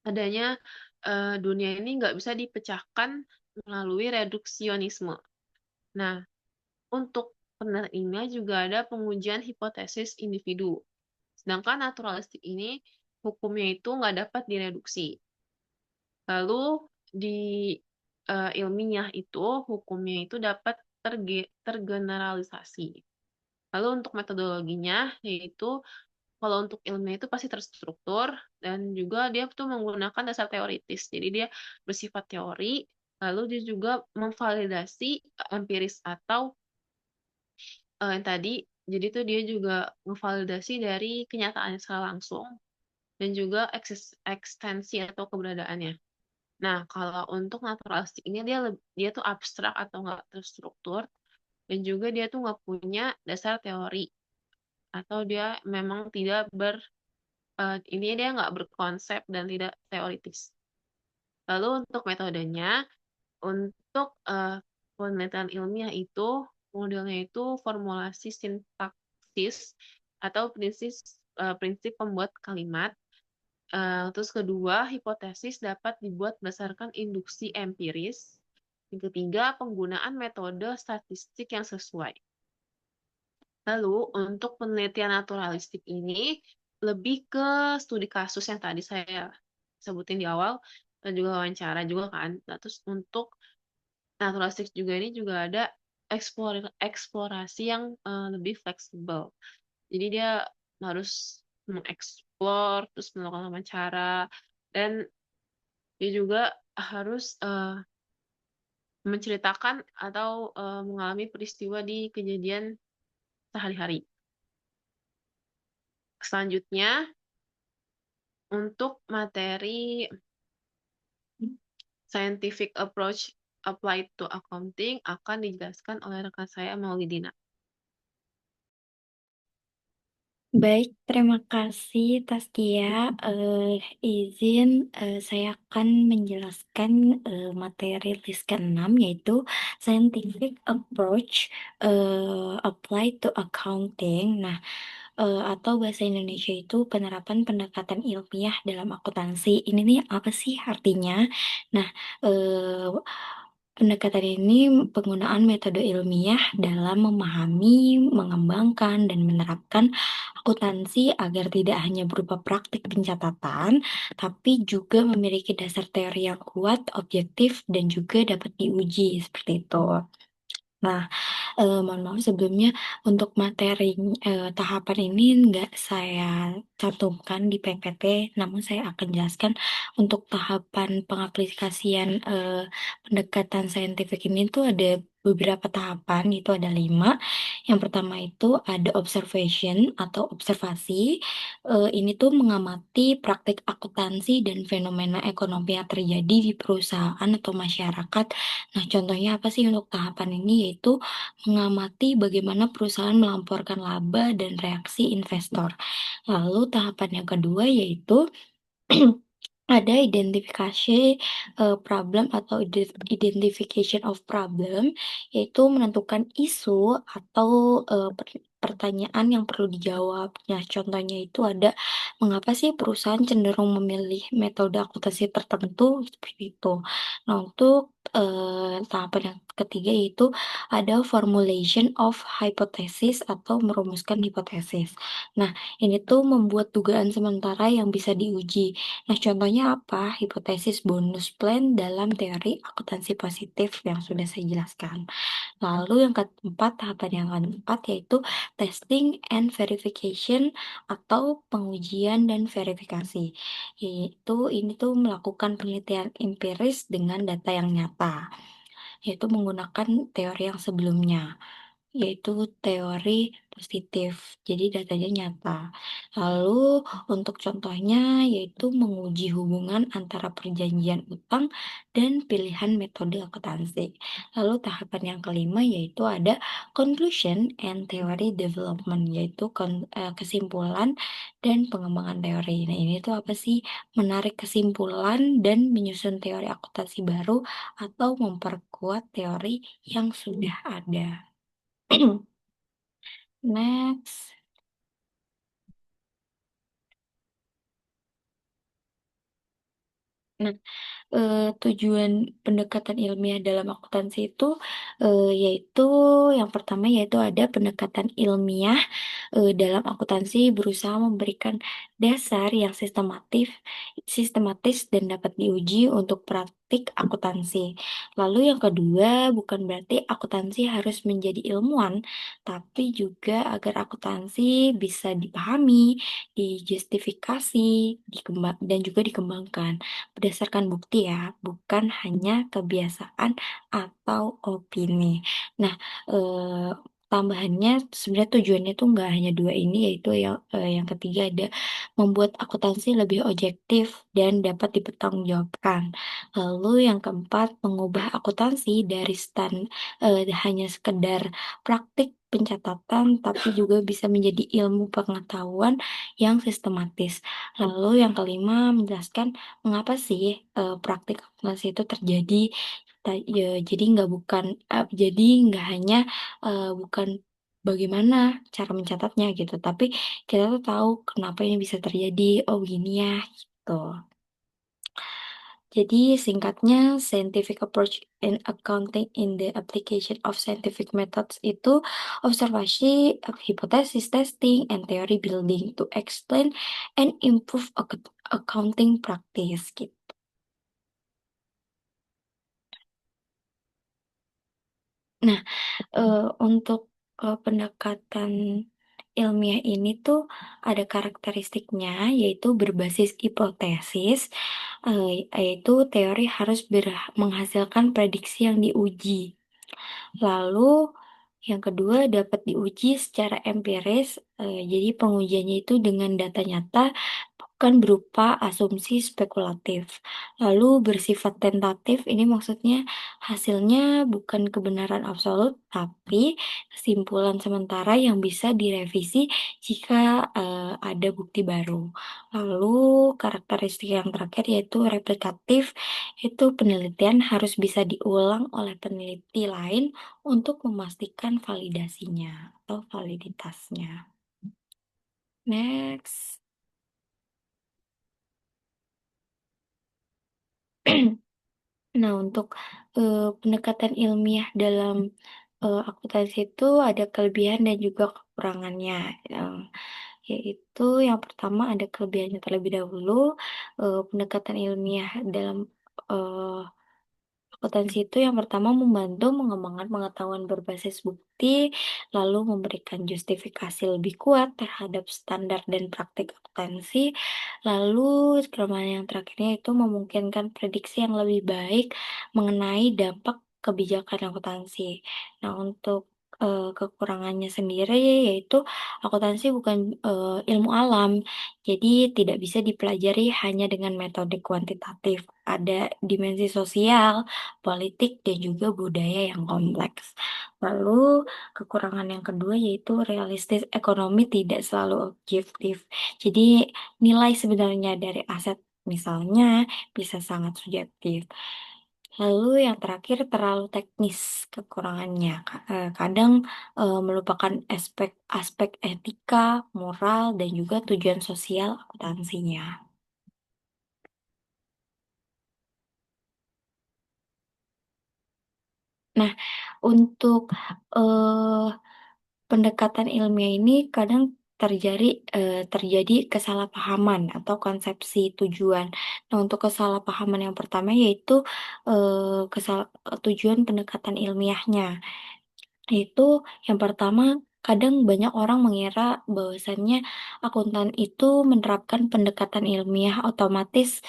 adanya dunia ini nggak bisa dipecahkan melalui reduksionisme. Nah, untuk penelitian ilmiah juga ada pengujian hipotesis individu. Sedangkan naturalistik ini hukumnya itu nggak dapat direduksi. Lalu di ilmiah itu hukumnya itu dapat tergeneralisasi. Lalu untuk metodologinya yaitu kalau untuk ilmiah itu pasti terstruktur dan juga dia tuh menggunakan dasar teoritis. Jadi dia bersifat teori, lalu dia juga memvalidasi empiris atau yang tadi, jadi tuh dia juga memvalidasi dari kenyataan secara langsung dan juga ekstensi atau keberadaannya. Nah, kalau untuk naturalistik ini dia tuh abstrak atau nggak terstruktur dan juga dia tuh nggak punya dasar teori atau dia memang tidak ini dia nggak berkonsep dan tidak teoritis. Lalu untuk metodenya, untuk penelitian ilmiah itu modelnya itu formulasi sintaksis atau prinsip pembuat kalimat. Terus kedua, hipotesis dapat dibuat berdasarkan induksi empiris. Yang ketiga, penggunaan metode statistik yang sesuai. Lalu, untuk penelitian naturalistik ini lebih ke studi kasus yang tadi saya sebutin di awal, dan juga wawancara juga kan. Nah, terus untuk naturalistik juga ini juga ada eksplorasi yang lebih fleksibel. Jadi dia harus mengeksplor, terus melakukan wawancara, dan dia juga harus menceritakan atau mengalami peristiwa di kejadian sehari-hari. Selanjutnya, untuk materi scientific approach applied to accounting akan dijelaskan oleh rekan saya Maulidina. Baik, terima kasih Taskia. Izin saya akan menjelaskan materi list ke-6 yaitu Scientific Approach Applied to Accounting. Nah, atau bahasa Indonesia itu penerapan pendekatan ilmiah dalam akuntansi. Ini nih apa sih artinya? Nah, eh, pendekatan ini penggunaan metode ilmiah dalam memahami, mengembangkan, dan menerapkan akuntansi agar tidak hanya berupa praktik pencatatan, tapi juga memiliki dasar teori yang kuat, objektif, dan juga dapat diuji seperti itu. Nah, mohon maaf sebelumnya untuk materi tahapan ini nggak saya cantumkan di PPT, namun saya akan jelaskan untuk tahapan pengaplikasian pendekatan saintifik ini tuh ada beberapa tahapan, itu ada 5. Yang pertama itu ada observation atau observasi. Ini tuh mengamati praktik akuntansi dan fenomena ekonomi yang terjadi di perusahaan atau masyarakat. Nah, contohnya apa sih untuk tahapan ini? Yaitu mengamati bagaimana perusahaan melamporkan laba dan reaksi investor. Lalu tahapan yang kedua yaitu ada identifikasi problem atau identification of problem, yaitu menentukan isu atau pertanyaan yang perlu dijawab. Nah, contohnya itu ada mengapa sih perusahaan cenderung memilih metode akuntansi tertentu seperti itu. Nah, untuk tahapan yang ketiga yaitu ada formulation of hypothesis atau merumuskan hipotesis. Nah, ini tuh membuat dugaan sementara yang bisa diuji. Nah, contohnya apa? Hipotesis bonus plan dalam teori akuntansi positif yang sudah saya jelaskan. Lalu yang keempat, tahapan yang keempat yaitu testing and verification atau pengujian dan verifikasi. Yaitu ini tuh melakukan penelitian empiris dengan data yang nyata, yaitu menggunakan teori yang sebelumnya, yaitu teori positif. Jadi datanya nyata. Lalu untuk contohnya yaitu menguji hubungan antara perjanjian utang dan pilihan metode akuntansi. Lalu tahapan yang kelima yaitu ada conclusion and theory development, yaitu kesimpulan dan pengembangan teori. Nah, ini tuh apa sih? Menarik kesimpulan dan menyusun teori akuntansi baru atau memperkuat teori yang sudah ada. Next. Nah, tujuan pendekatan ilmiah dalam akuntansi itu yaitu yang pertama yaitu ada pendekatan ilmiah dalam akuntansi berusaha memberikan dasar yang sistematis dan dapat diuji untuk praktik akuntansi. Lalu yang kedua, bukan berarti akuntansi harus menjadi ilmuwan, tapi juga agar akuntansi bisa dipahami, dijustifikasi, dan juga dikembangkan berdasarkan bukti ya, bukan hanya kebiasaan atau opini. Nah, tambahannya sebenarnya tujuannya tuh nggak hanya dua ini, yaitu yang ketiga ada membuat akuntansi lebih objektif dan dapat dipertanggungjawabkan. Lalu yang keempat, mengubah akuntansi dari hanya sekedar praktik pencatatan, tapi juga bisa menjadi ilmu pengetahuan yang sistematis. Lalu yang kelima, menjelaskan mengapa sih praktik akuntansi itu terjadi. Jadi nggak hanya bukan bagaimana cara mencatatnya gitu, tapi kita tuh tahu kenapa ini bisa terjadi. Oh gini ya, gitu. Jadi singkatnya, scientific approach in accounting in the application of scientific methods itu observasi, hypothesis testing, and theory building to explain and improve accounting practice gitu. Nah, untuk pendekatan ilmiah ini tuh ada karakteristiknya, yaitu berbasis hipotesis, yaitu teori harus menghasilkan prediksi yang diuji. Lalu yang kedua dapat diuji secara empiris, jadi pengujiannya itu dengan data nyata, bukan berupa asumsi spekulatif. Lalu bersifat tentatif, ini maksudnya hasilnya bukan kebenaran absolut, tapi kesimpulan sementara yang bisa direvisi jika ada bukti baru. Lalu karakteristik yang terakhir yaitu replikatif, itu penelitian harus bisa diulang oleh peneliti lain untuk memastikan validasinya atau validitasnya. Next. Nah, untuk pendekatan ilmiah dalam akuntansi itu ada kelebihan dan juga kekurangannya. Yaitu yang pertama ada kelebihannya terlebih dahulu. Pendekatan ilmiah dalam eh, Potensi itu yang pertama membantu mengembangkan pengetahuan berbasis bukti, lalu memberikan justifikasi lebih kuat terhadap standar dan praktik akuntansi, lalu kelemahan yang terakhirnya itu memungkinkan prediksi yang lebih baik mengenai dampak kebijakan akuntansi. Nah, untuk kekurangannya sendiri yaitu akuntansi bukan ilmu alam, jadi tidak bisa dipelajari hanya dengan metode kuantitatif. Ada dimensi sosial, politik, dan juga budaya yang kompleks. Lalu, kekurangan yang kedua yaitu realistis ekonomi tidak selalu objektif. Jadi, nilai sebenarnya dari aset misalnya bisa sangat subjektif. Lalu yang terakhir terlalu teknis kekurangannya. Kadang melupakan aspek etika, moral, dan juga tujuan sosial akuntansinya. Nah, untuk eh, pendekatan ilmiah ini kadang terjadi terjadi kesalahpahaman atau konsepsi tujuan. Nah, untuk kesalahpahaman yang pertama yaitu tujuan pendekatan ilmiahnya. Itu yang pertama, kadang banyak orang mengira bahwasannya akuntan itu menerapkan pendekatan ilmiah otomatis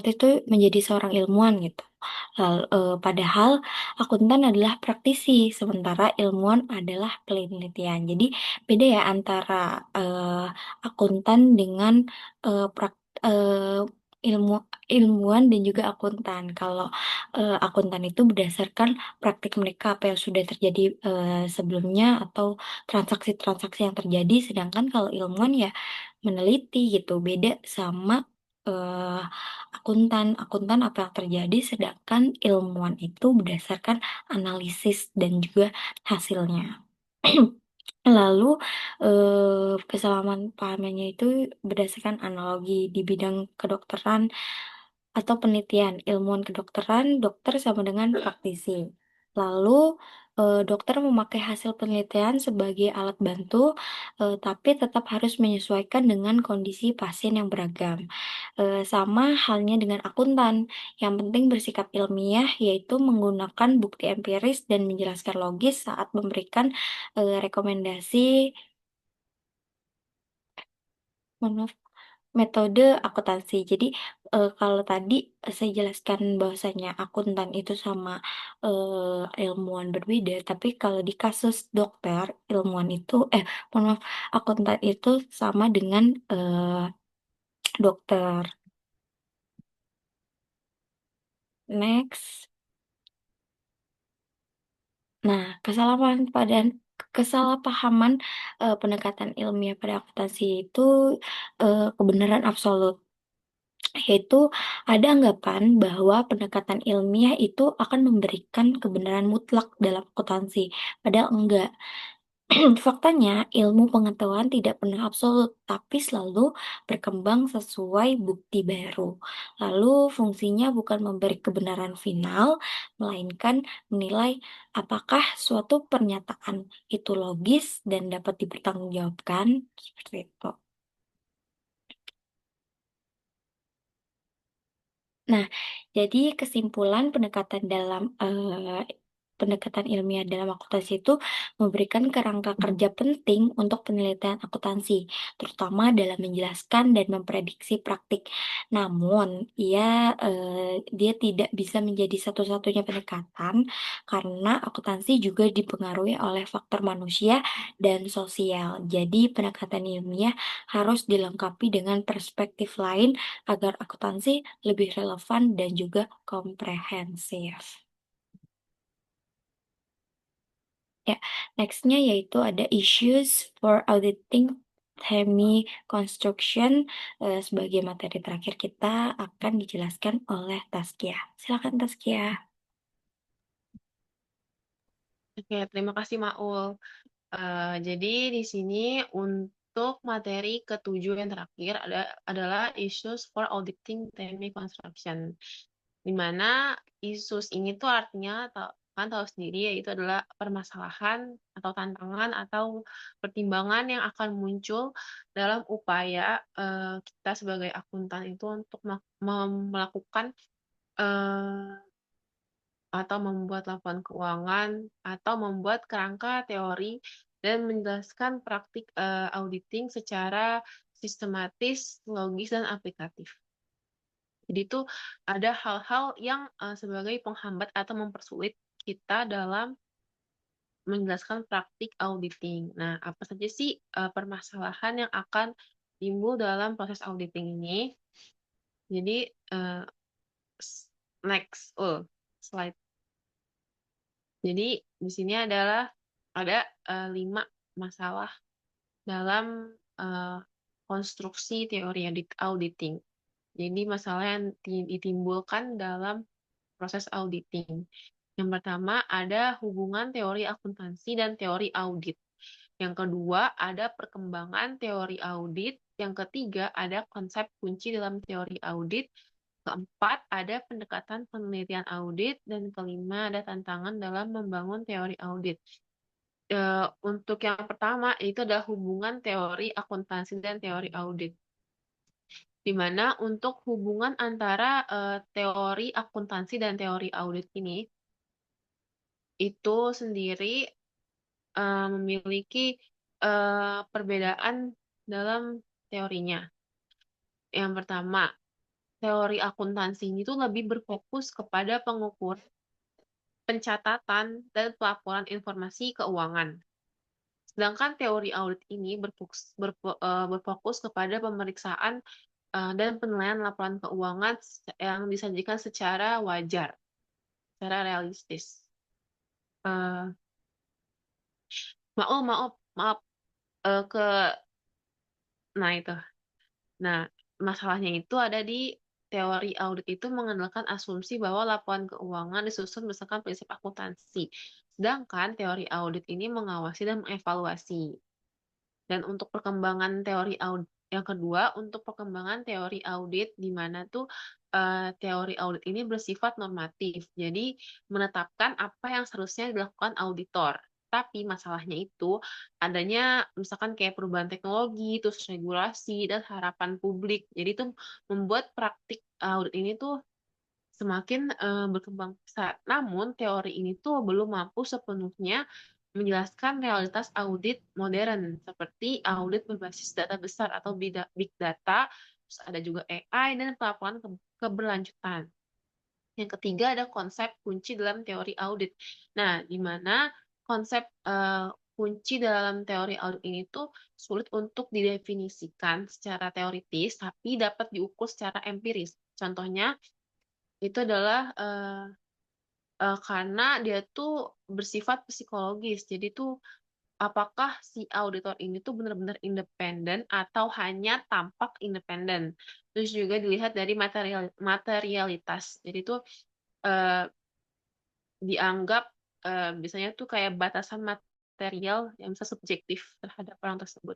itu menjadi seorang ilmuwan gitu. Padahal akuntan adalah praktisi, sementara ilmuwan adalah penelitian. Jadi beda ya antara akuntan dengan prak, ilmu ilmuwan dan juga akuntan. Kalau akuntan itu berdasarkan praktik mereka apa yang sudah terjadi sebelumnya atau transaksi-transaksi yang terjadi, sedangkan kalau ilmuwan ya meneliti gitu, beda sama eh, akuntan apa yang terjadi, sedangkan ilmuwan itu berdasarkan analisis dan juga hasilnya. Lalu kesamaan pahamannya itu berdasarkan analogi di bidang kedokteran atau penelitian. Ilmuwan kedokteran, dokter sama dengan praktisi. Lalu dokter memakai hasil penelitian sebagai alat bantu, tapi tetap harus menyesuaikan dengan kondisi pasien yang beragam. Sama halnya dengan akuntan, yang penting bersikap ilmiah, yaitu menggunakan bukti empiris dan menjelaskan logis saat memberikan rekomendasi menurut metode akuntansi. Jadi kalau tadi saya jelaskan bahwasanya akuntan itu sama ilmuwan berbeda, tapi kalau di kasus dokter ilmuwan itu mohon maaf, akuntan itu sama dengan dokter. Next. Nah, kesalahpahaman pendekatan ilmiah pada akuntansi itu kebenaran absolut. Yaitu ada anggapan bahwa pendekatan ilmiah itu akan memberikan kebenaran mutlak dalam akuntansi. Padahal enggak. Faktanya, ilmu pengetahuan tidak pernah absolut, tapi selalu berkembang sesuai bukti baru. Lalu, fungsinya bukan memberi kebenaran final, melainkan menilai apakah suatu pernyataan itu logis dan dapat dipertanggungjawabkan. Seperti itu. Nah, jadi kesimpulan pendekatan dalam pendekatan ilmiah dalam akuntansi itu memberikan kerangka kerja penting untuk penelitian akuntansi, terutama dalam menjelaskan dan memprediksi praktik. Namun, dia tidak bisa menjadi satu-satunya pendekatan karena akuntansi juga dipengaruhi oleh faktor manusia dan sosial. Jadi, pendekatan ilmiah harus dilengkapi dengan perspektif lain agar akuntansi lebih relevan dan juga komprehensif. Ya, nextnya yaitu ada issues for auditing Hemi Construction. Sebagai materi terakhir kita akan dijelaskan oleh Taskia. Silakan Taskia. Oke, terima kasih Maul. Jadi di sini untuk materi ketujuh yang terakhir adalah issues for auditing TMI construction. Di mana issues ini tuh artinya kan tahu sendiri yaitu adalah permasalahan atau tantangan atau pertimbangan yang akan muncul dalam upaya kita sebagai akuntan itu untuk melakukan eh, atau membuat laporan keuangan atau membuat kerangka teori dan menjelaskan praktik auditing secara sistematis, logis, dan aplikatif. Jadi itu ada hal-hal yang sebagai penghambat atau mempersulit kita dalam menjelaskan praktik auditing. Nah, apa saja sih permasalahan yang akan timbul dalam proses auditing ini? Jadi, uh, next, slide. Jadi di sini ada 5 masalah dalam eh, konstruksi teori auditing. Jadi masalah yang ditimbulkan dalam proses auditing. Yang pertama ada hubungan teori akuntansi dan teori audit. Yang kedua ada perkembangan teori audit. Yang ketiga ada konsep kunci dalam teori audit. Keempat, ada pendekatan penelitian audit. Dan kelima, ada tantangan dalam membangun teori audit. Untuk yang pertama, itu adalah hubungan teori akuntansi dan teori audit. Di mana untuk hubungan antara teori akuntansi dan teori audit ini, itu sendiri memiliki perbedaan dalam teorinya. Yang pertama, teori akuntansi ini tuh lebih berfokus kepada pengukuran, pencatatan, dan pelaporan informasi keuangan. Sedangkan teori audit ini berfokus kepada pemeriksaan dan penilaian laporan keuangan yang disajikan secara wajar, secara realistis. Eh, maaf, maaf, maaf. Eh, ke, nah itu. Nah, masalahnya itu ada di teori audit itu mengandalkan asumsi bahwa laporan keuangan disusun berdasarkan prinsip akuntansi. Sedangkan teori audit ini mengawasi dan mengevaluasi. Dan untuk perkembangan teori audit yang kedua, untuk perkembangan teori audit di mana tuh teori audit ini bersifat normatif. Jadi menetapkan apa yang seharusnya dilakukan auditor. Tapi masalahnya itu adanya misalkan kayak perubahan teknologi, terus regulasi dan harapan publik. Jadi itu membuat praktik audit ini tuh semakin berkembang pesat. Namun, teori ini tuh belum mampu sepenuhnya menjelaskan realitas audit modern, seperti audit berbasis data besar atau big data, terus ada juga AI, dan pelaporan keberlanjutan. Yang ketiga ada konsep kunci dalam teori audit. Nah, di mana konsep kunci dalam teori audit ini tuh sulit untuk didefinisikan secara teoritis, tapi dapat diukur secara empiris. Contohnya, itu adalah karena dia tuh bersifat psikologis. Jadi tuh apakah si auditor ini tuh benar-benar independen atau hanya tampak independen. Terus juga dilihat dari materialitas. Jadi tuh eh, dianggap biasanya tuh kayak batasan material yang bisa subjektif terhadap orang tersebut.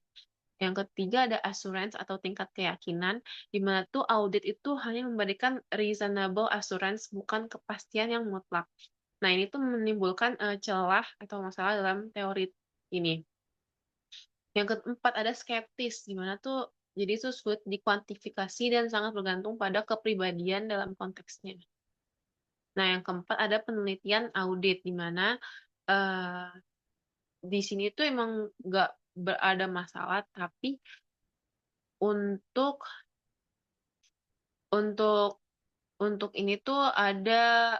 Yang ketiga ada assurance atau tingkat keyakinan, di mana tuh audit itu hanya memberikan reasonable assurance, bukan kepastian yang mutlak. Nah, ini tuh menimbulkan celah atau masalah dalam teori ini. Yang keempat ada skeptis, di mana tuh jadi itu sulit dikuantifikasi dan sangat bergantung pada kepribadian dalam konteksnya. Nah, yang keempat ada penelitian audit, di mana eh, di sini tuh emang nggak berada masalah, tapi untuk untuk untuk ini tuh ada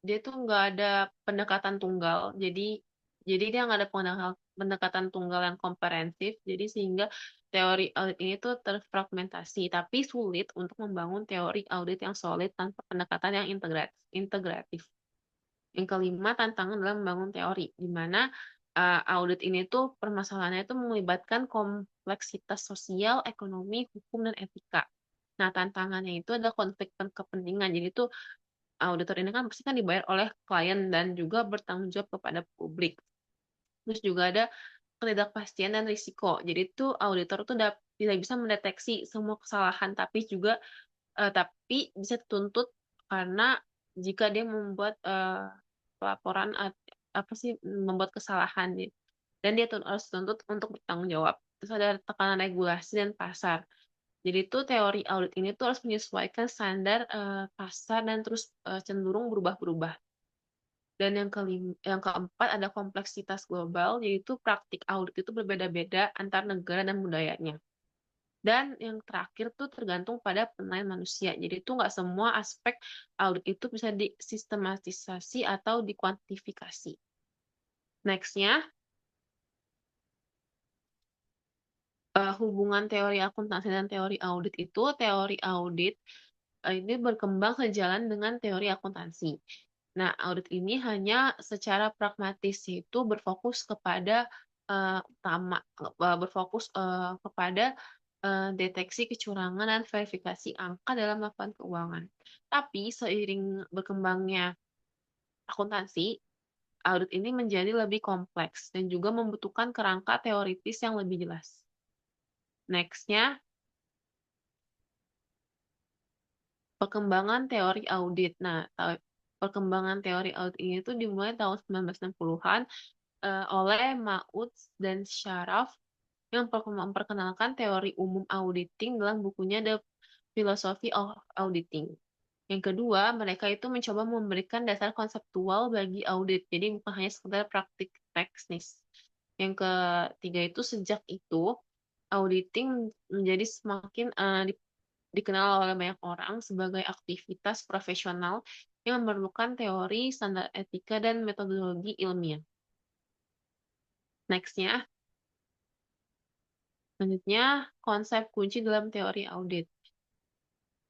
dia tuh nggak ada pendekatan tunggal, jadi dia nggak ada pendekatan tunggal yang komprehensif, jadi sehingga teori audit ini tuh terfragmentasi, tapi sulit untuk membangun teori audit yang solid tanpa pendekatan yang integratif. Yang kelima, tantangan dalam membangun teori, di mana audit ini tuh permasalahannya itu melibatkan kompleksitas sosial, ekonomi, hukum, dan etika. Nah, tantangannya itu ada konflik kepentingan. Jadi tuh auditor ini kan pasti kan dibayar oleh klien dan juga bertanggung jawab kepada publik. Terus juga ada ketidakpastian dan risiko. Jadi tuh auditor tuh tidak bisa mendeteksi semua kesalahan, tapi bisa dituntut karena jika dia membuat pelaporan apa sih membuat kesalahan, dan dia harus tuntut untuk bertanggung jawab. Terus ada tekanan regulasi dan pasar. Jadi itu teori audit ini tuh harus menyesuaikan standar pasar dan terus cenderung berubah-berubah. Dan yang keempat ada kompleksitas global, yaitu praktik audit itu berbeda-beda antar negara dan budayanya. Dan yang terakhir tuh tergantung pada penilaian manusia. Jadi itu nggak semua aspek audit itu bisa disistematisasi atau dikuantifikasi. Nextnya, hubungan teori akuntansi dan teori audit itu, teori audit ini berkembang sejalan dengan teori akuntansi. Nah, audit ini hanya secara pragmatis, yaitu berfokus kepada berfokus kepada deteksi kecurangan dan verifikasi angka dalam laporan keuangan. Tapi seiring berkembangnya akuntansi, audit ini menjadi lebih kompleks dan juga membutuhkan kerangka teoritis yang lebih jelas. Nextnya, perkembangan teori audit. Nah, perkembangan teori audit ini tuh dimulai tahun 1960-an oleh Mautz dan Sharaf yang memperkenalkan teori umum auditing dalam bukunya The Philosophy of Auditing. Yang kedua, mereka itu mencoba memberikan dasar konseptual bagi audit, jadi bukan hanya sekedar praktik teknis. Yang ketiga itu, sejak itu, auditing menjadi semakin dikenal oleh banyak orang sebagai aktivitas profesional yang memerlukan teori, standar etika, dan metodologi ilmiah. Nextnya, selanjutnya, konsep kunci dalam teori audit.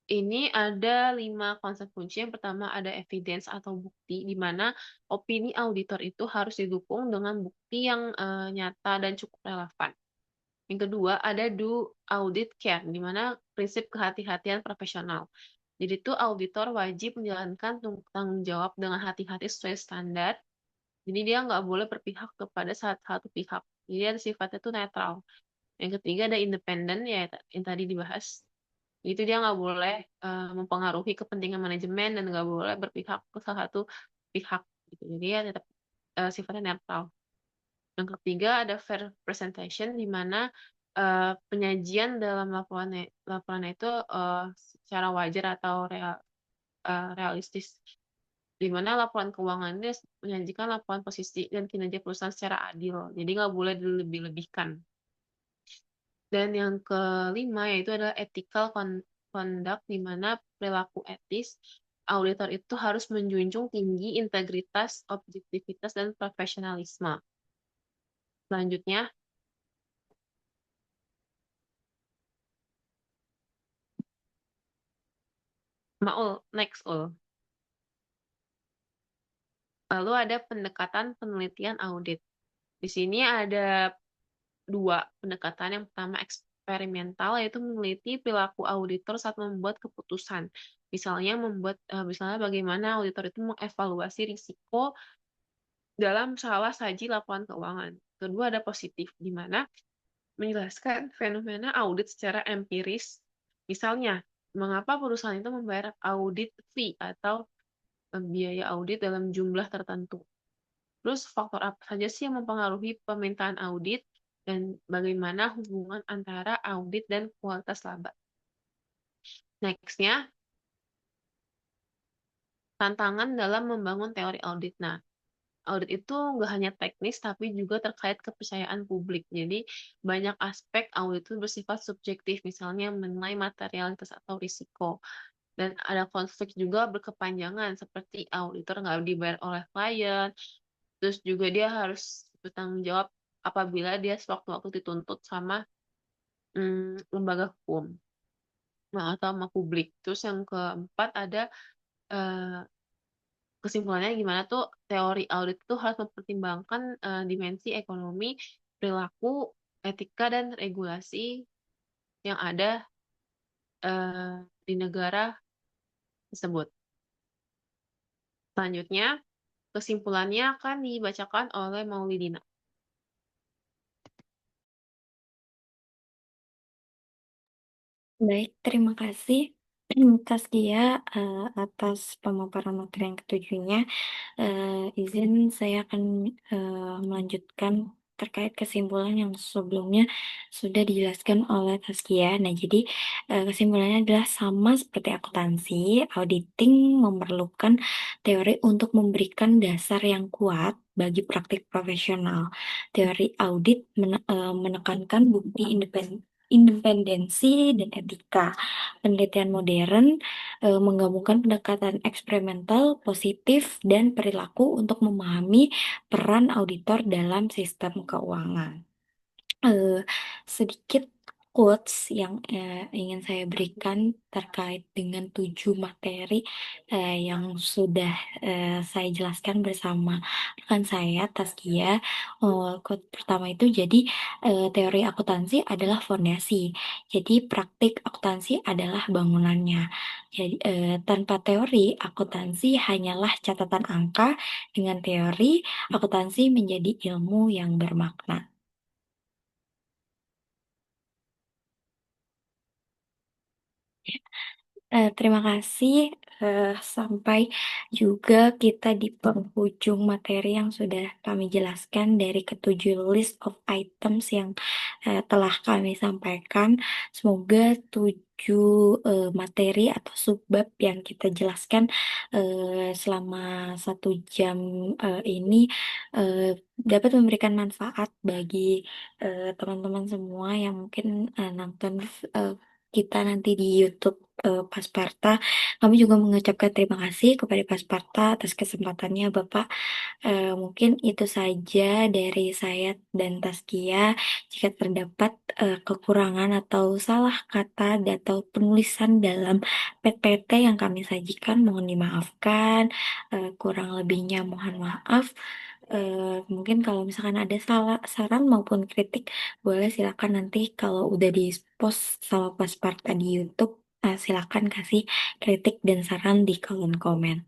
Ini ada 5 konsep kunci. Yang pertama ada evidence atau bukti, di mana opini auditor itu harus didukung dengan bukti yang nyata dan cukup relevan. Yang kedua ada do audit care, di mana prinsip kehati-hatian profesional. Jadi itu auditor wajib menjalankan tanggung jawab dengan hati-hati sesuai standar. Jadi dia nggak boleh berpihak kepada satu pihak. Jadi ada sifatnya itu netral. Yang ketiga ada independen, ya yang tadi dibahas. Itu dia nggak boleh mempengaruhi kepentingan manajemen dan nggak boleh berpihak ke salah satu pihak. Gitu. Jadi ya tetap sifatnya netral. Yang ketiga ada fair presentation, di mana penyajian dalam laporannya itu secara wajar atau realistis, di mana laporan keuangan ini menyajikan laporan posisi dan kinerja perusahaan secara adil, jadi nggak boleh dilebih-lebihkan. Dan yang kelima yaitu adalah ethical conduct, di mana perilaku etis auditor itu harus menjunjung tinggi integritas, objektivitas, dan profesionalisme. Selanjutnya, Maul, next Ul. Lalu ada pendekatan penelitian audit. Di sini ada dua pendekatan. Yang pertama eksperimental, yaitu meneliti perilaku auditor saat membuat keputusan. Misalnya bagaimana auditor itu mengevaluasi risiko dalam salah saji laporan keuangan. Kedua ada positif, di mana menjelaskan fenomena audit secara empiris. Misalnya, mengapa perusahaan itu membayar audit fee atau biaya audit dalam jumlah tertentu. Terus faktor apa saja sih yang mempengaruhi permintaan audit dan bagaimana hubungan antara audit dan kualitas laba. Nextnya, tantangan dalam membangun teori audit. Nah, audit itu nggak hanya teknis, tapi juga terkait kepercayaan publik. Jadi, banyak aspek audit itu bersifat subjektif, misalnya mengenai materialitas atau risiko. Dan ada konflik juga berkepanjangan, seperti auditor nggak dibayar oleh klien, terus juga dia harus bertanggung jawab apabila dia sewaktu-waktu dituntut sama lembaga hukum, nah, atau sama publik. Terus yang keempat ada eh, kesimpulannya gimana tuh teori audit itu harus mempertimbangkan dimensi ekonomi, perilaku, etika, dan regulasi yang ada di negara tersebut. Selanjutnya, kesimpulannya akan dibacakan oleh Maulidina. Baik, terima kasih Taskia atas pemaparan materi yang ketujuhnya. Izin saya akan melanjutkan terkait kesimpulan yang sebelumnya sudah dijelaskan oleh Taskia. Nah, jadi kesimpulannya adalah sama seperti akuntansi, auditing memerlukan teori untuk memberikan dasar yang kuat bagi praktik profesional. Teori audit menekankan bukti independensi dan etika. Penelitian modern menggabungkan pendekatan eksperimental, positif, dan perilaku untuk memahami peran auditor dalam sistem keuangan. eh, Sedikit quotes yang ingin saya berikan terkait dengan 7 materi yang sudah saya jelaskan bersama rekan saya, Taskia. Quote pertama itu jadi teori akuntansi adalah fondasi. Jadi praktik akuntansi adalah bangunannya. Jadi tanpa teori akuntansi hanyalah catatan angka. Dengan teori akuntansi menjadi ilmu yang bermakna. Terima kasih. Sampai juga kita di penghujung materi yang sudah kami jelaskan dari ketujuh list of items yang telah kami sampaikan. Semoga 7 materi atau subbab yang kita jelaskan selama 1 jam ini eh, dapat memberikan manfaat bagi teman-teman semua yang mungkin nonton eh, kita nanti di YouTube Pasparta. Kami juga mengucapkan terima kasih kepada Pasparta atas kesempatannya, Bapak. Mungkin itu saja dari saya dan Taskia. Jika terdapat kekurangan atau salah kata atau penulisan dalam PPT yang kami sajikan, mohon dimaafkan. Kurang lebihnya mohon maaf. Mungkin kalau misalkan ada salah saran maupun kritik, boleh silakan nanti kalau udah di post sama Pasparta di YouTube, silakan kasih kritik dan saran di kolom komen.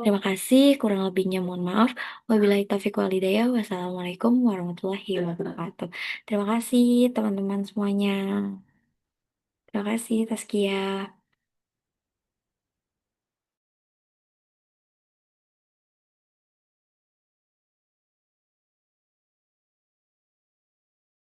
Terima kasih, kurang lebihnya mohon maaf. Wabillahi taufiq wal hidayah. Wassalamualaikum warahmatullahi wabarakatuh. Terima kasih teman-teman semuanya. Terima kasih Taskia.